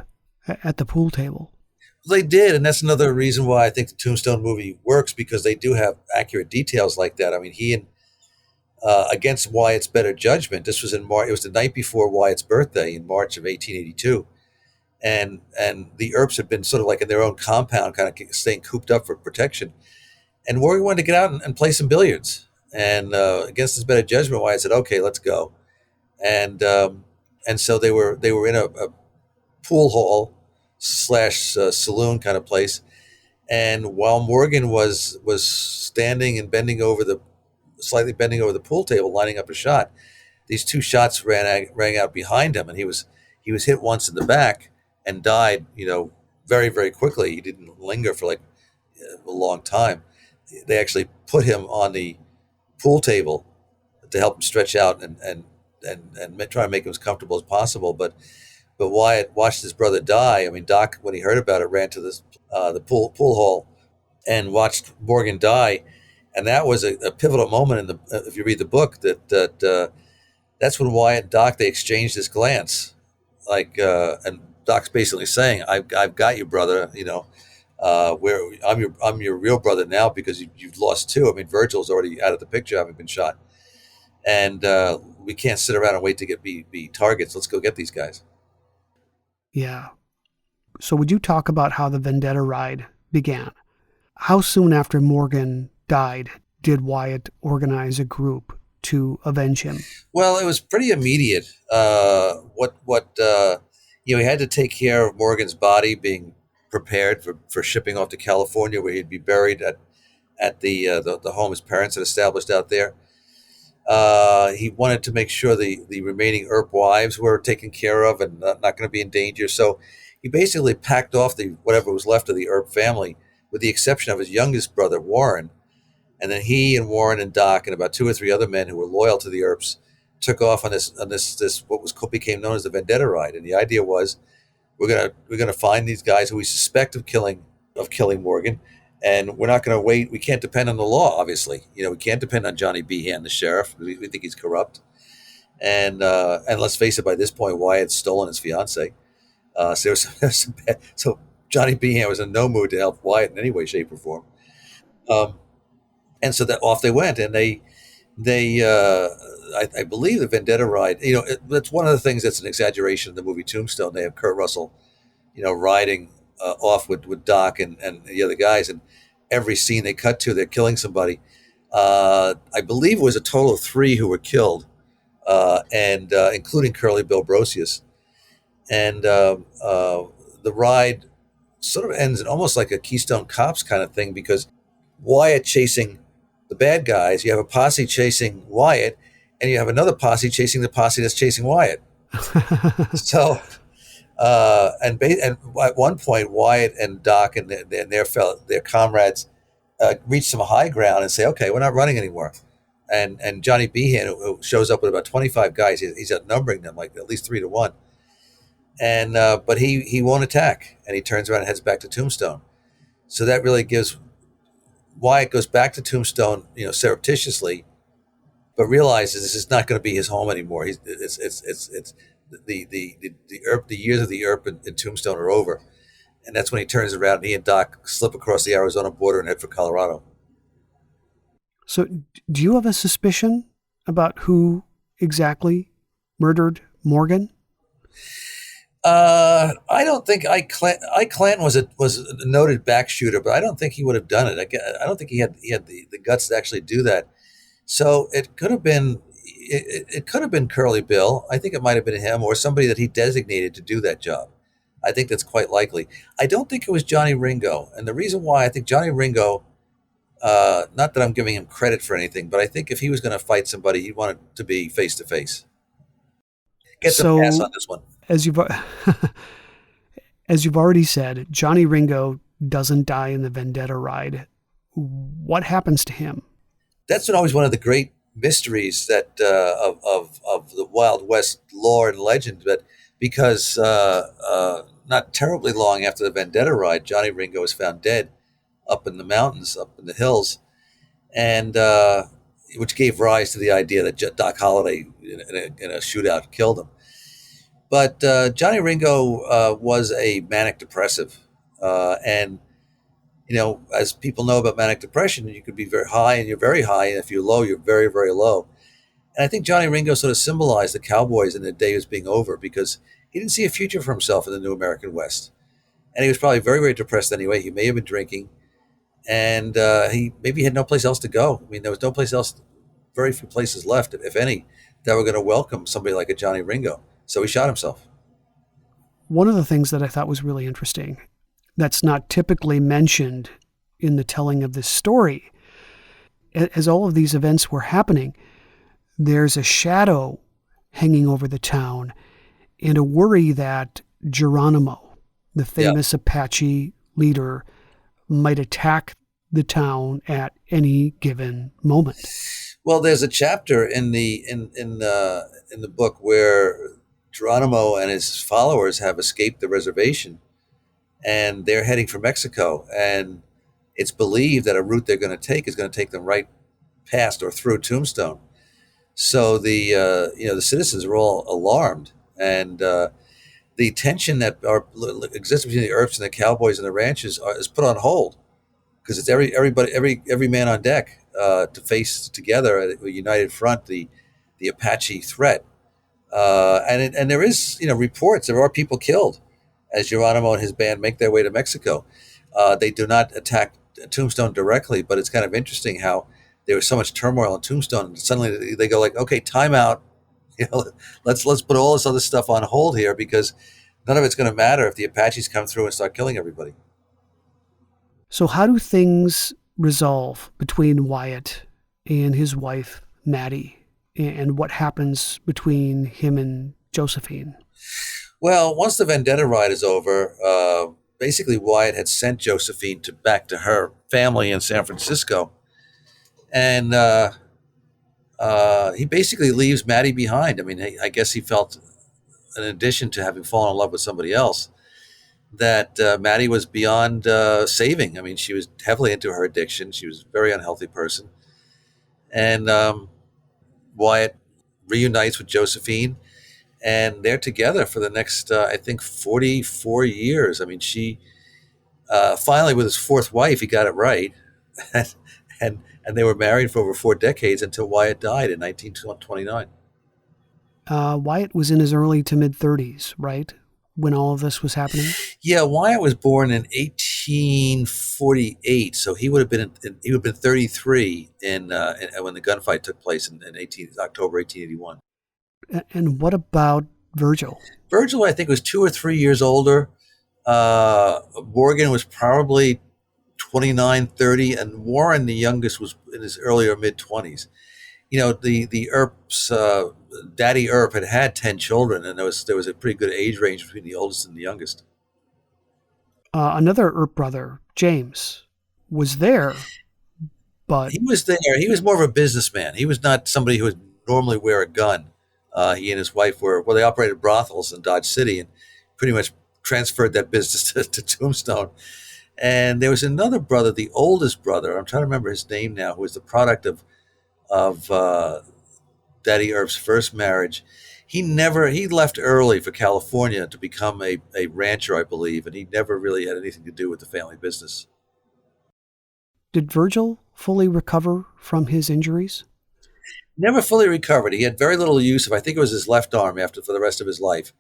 at the pool table. They did, and that's another reason why I think the Tombstone movie works, because they do have accurate details like that. I mean, he and against Wyatt's better judgment, this was in March. It was the night before Wyatt's birthday in March of 1882, and the Earps had been sort of like in their own compound, kind of staying cooped up for protection. And Morgan wanted to get out and play some billiards, and against his better judgment, Wyatt said, "Okay, let's go," and so they were in a pool hall / saloon kind of place. And while Morgan was standing and slightly bending over the pool table, lining up a shot, these two shots rang out behind him, and he was hit once in the back and died, very, very quickly. He didn't linger for like a long time. They actually put him on the pool table to help him stretch out and try to make him as comfortable as possible. But Wyatt watched his brother die. I mean, Doc, when he heard about it, ran to the pool hall and watched Morgan die, and that was a pivotal moment if you read the book, that's when Wyatt and Doc, they exchanged this glance, and Doc's basically saying, "I've got you, brother. I'm your real brother now, because you've lost two. I mean, Virgil's already out of the picture, having been shot, and we can't sit around and wait to be targets. Let's go get these guys." Yeah. So would you talk about how the Vendetta Ride began? How soon after Morgan died did Wyatt organize a group to avenge him? Well, it was pretty immediate. He had to take care of Morgan's body being prepared for shipping off to California, where he'd be buried at the home his parents had established out there. He wanted to make sure the remaining Earp wives were taken care of and not going to be in danger. So he basically packed off the whatever was left of the Earp family, with the exception of his youngest brother Warren. And then he and Warren and Doc and about two or three other men who were loyal to the Earps took off on this what was became known as the Vendetta Ride. And the idea was we're gonna find these guys who we suspect of killing Morgan, and we're not gonna wait. We can't depend on the law, obviously. We can't depend on Johnny Behan, the sheriff. We think he's corrupt. And let's face it, by this point, Wyatt's stolen his fiance. There's some bad, so Johnny Behan was in no mood to help Wyatt in any way, shape, or form. Um, and so that off they went, and I believe the Vendetta Ride. That's one of the things that's an exaggeration in the movie Tombstone. They have Kurt Russell, riding off with Doc and the other guys, and every scene they cut to, they're killing somebody. I believe it was a total of 3 who were killed, and including Curly Bill Brocius. And the ride sort of ends in almost like a Keystone Cops kind of thing, because Wyatt chasing the bad guys, you have a posse chasing Wyatt, and you have another posse chasing the posse that's chasing Wyatt. So, and at one point, Wyatt and Doc and their comrades reach some high ground and say, "Okay, we're not running anymore." And Johnny Behan, who shows up with about 25 guys, he's outnumbering them like at least 3-1. And but he won't attack, and he turns around and heads back to Tombstone. So that really gives Wyatt goes back to Tombstone, surreptitiously, but realizes this is not going to be his home anymore. It's the Earp, the years of the Earp in Tombstone are over, and that's when he turns around and he and Doc slip across the Arizona border and head for Colorado. So, do you have a suspicion about who exactly murdered Morgan? I don't think Ike Clanton was a noted back shooter, but I don't think he would have done it. I don't think he had the guts to actually do that. So it could have been Curly Bill. I think it might have been him or somebody that he designated to do that job. I think that's quite likely. I don't think it was Johnny Ringo, and the reason why I think Johnny Ringo, not that I'm giving him credit for anything, but I think if he was going to fight somebody, he'd want it to be face to face. Get some pass on this one. As you've already said, Johnny Ringo doesn't die in the Vendetta Ride. What happens to him? That's always one of the great mysteries that of the Wild West lore and legend. But because not terribly long after the Vendetta Ride, Johnny Ringo was found dead up in the mountains, up in the hills, and which gave rise to the idea that Doc Holliday in a shootout killed him. But Johnny Ringo was a manic depressive, and as people know about manic depression, you could be very high and you're very high, and if you're low, you're very, very low. And I think Johnny Ringo sort of symbolized the Cowboys and the day was being over, because he didn't see a future for himself in the new American West, and he was probably very, very depressed anyway. He may have been drinking, and he maybe had no place else to go. I mean, there was no place else, very few places left, if any, that were going to welcome somebody like a Johnny Ringo. So he shot himself. One of the things that I thought was really interesting, that's not typically mentioned in the telling of this story, as all of these events were happening, there's a shadow hanging over the town and a worry that Geronimo, the famous Apache leader, might attack the town at any given moment. Well, there's a chapter in the book where Geronimo and his followers have escaped the reservation, and they're heading for Mexico. And it's believed that a route they're going to take is going to take them right past or through Tombstone. So the citizens are all alarmed, and the tension that exists between the Earps and the Cowboys and the ranches is put on hold, because it's every man on deck to face together at a united front the Apache threat. And there is, reports there are people killed as Geronimo and his band make their way to Mexico. They do not attack Tombstone directly, but it's kind of interesting how there was so much turmoil in Tombstone, and suddenly they go like, okay, time out. Let's put all this other stuff on hold here, because none of it's going to matter if the Apaches come through and start killing everybody. So how do things resolve between Wyatt and his wife, Maddie? And what happens between him and Josephine? Well, once the Vendetta Ride is over, basically Wyatt had sent Josephine back to her family in San Francisco, and he basically leaves Maddie behind. I mean, I guess he felt, in addition to having fallen in love with somebody else, that Maddie was beyond saving. I mean, she was heavily into her addiction. She was a very unhealthy person, and Wyatt reunites with Josephine, and they're together for the next, I think, 44 years. I mean, she finally, with his fourth wife, he got it right, and they were married for over 4 decades until Wyatt died in 1929. Wyatt was in his early to mid 30s, right, when all of this was happening? Yeah, Wyatt was born in 1848, so he would have been 33 when the gunfight took place in October 1881. And what about Virgil? Virgil, I think, was 2 or 3 years older. Morgan was probably 29, 30, and Warren, the youngest, was in his earlier mid-20s. You know, the Earps, Daddy Earp had 10 children, and there was a pretty good age range between the oldest and the youngest. Another Earp brother, James, was there, but... He was there. He was more of a businessman. He was not somebody who would normally wear a gun. He and his wife they operated brothels in Dodge City and pretty much transferred that business to Tombstone. And there was another brother, the oldest brother, I'm trying to remember his name now, who was the product of Daddy Earp's first marriage. He left early for California to become a rancher, I believe, and he never really had anything to do with the family business. Did Virgil fully recover from his injuries? Never fully recovered. He had very little use of, I think it was his left arm for the rest of his life.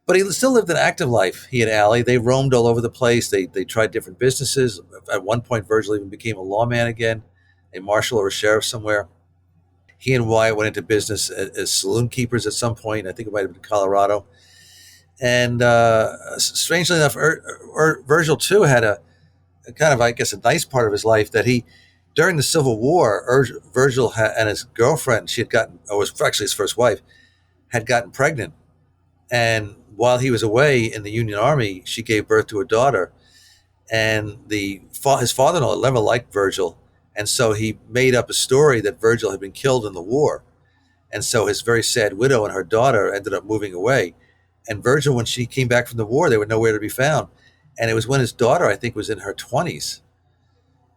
But he still lived an active life, he and Allie. They roamed all over the place. They tried different businesses. At one point, Virgil even became a lawman again, a marshal or a sheriff somewhere. He and Wyatt went into business as saloon keepers at some point. I think it might have been Colorado. And strangely enough, Virgil, too, had a kind of, I guess, a nice part of his life that during the Civil War, Virgil and his girlfriend, she had gotten, or was actually his first wife, had gotten pregnant. And while he was away in the Union Army, she gave birth to a daughter. And his father-in-law never liked Virgil. And so he made up a story that Virgil had been killed in the war. And so his very sad widow and her daughter ended up moving away. And Virgil, when she came back from the war, they were nowhere to be found. And it was when his daughter, I think, was in her 20s,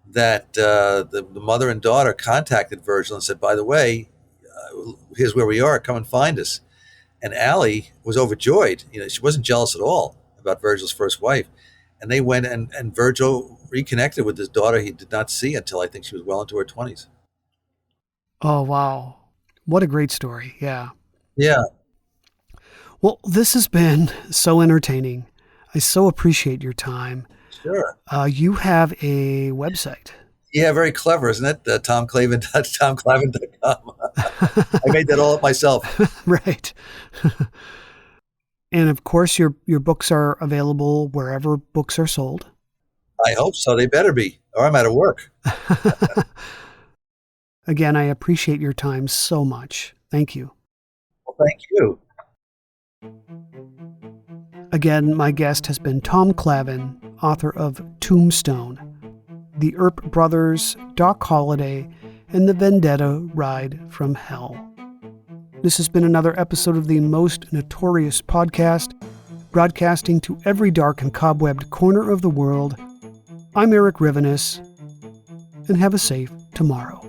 that the mother and daughter contacted Virgil and said, by the way, here's where we are, come and find us. And Allie was overjoyed. You know, she wasn't jealous at all about Virgil's first wife. And they went and Virgil reconnected with his daughter he did not see until I think she was well into her 20s. Oh, wow. What a great story. Yeah. Yeah. Well, this has been so entertaining. I so appreciate your time. Sure. You have a website. Yeah, very clever, isn't it? TomClavin.com. I made that all up myself. Right. And of course, your books are available wherever books are sold. I hope so. They better be, or I'm out of work. Again, I appreciate your time so much. Thank you. Well, thank you. Again, my guest has been Tom Clavin, author of Tombstone, the Earp Brothers, Doc Holliday, and the Vendetta Ride from Hell. This has been another episode of the Most Notorious Podcast, broadcasting to every dark and cobwebbed corner of the world. I'm Eric Rivenis, and have a safe tomorrow.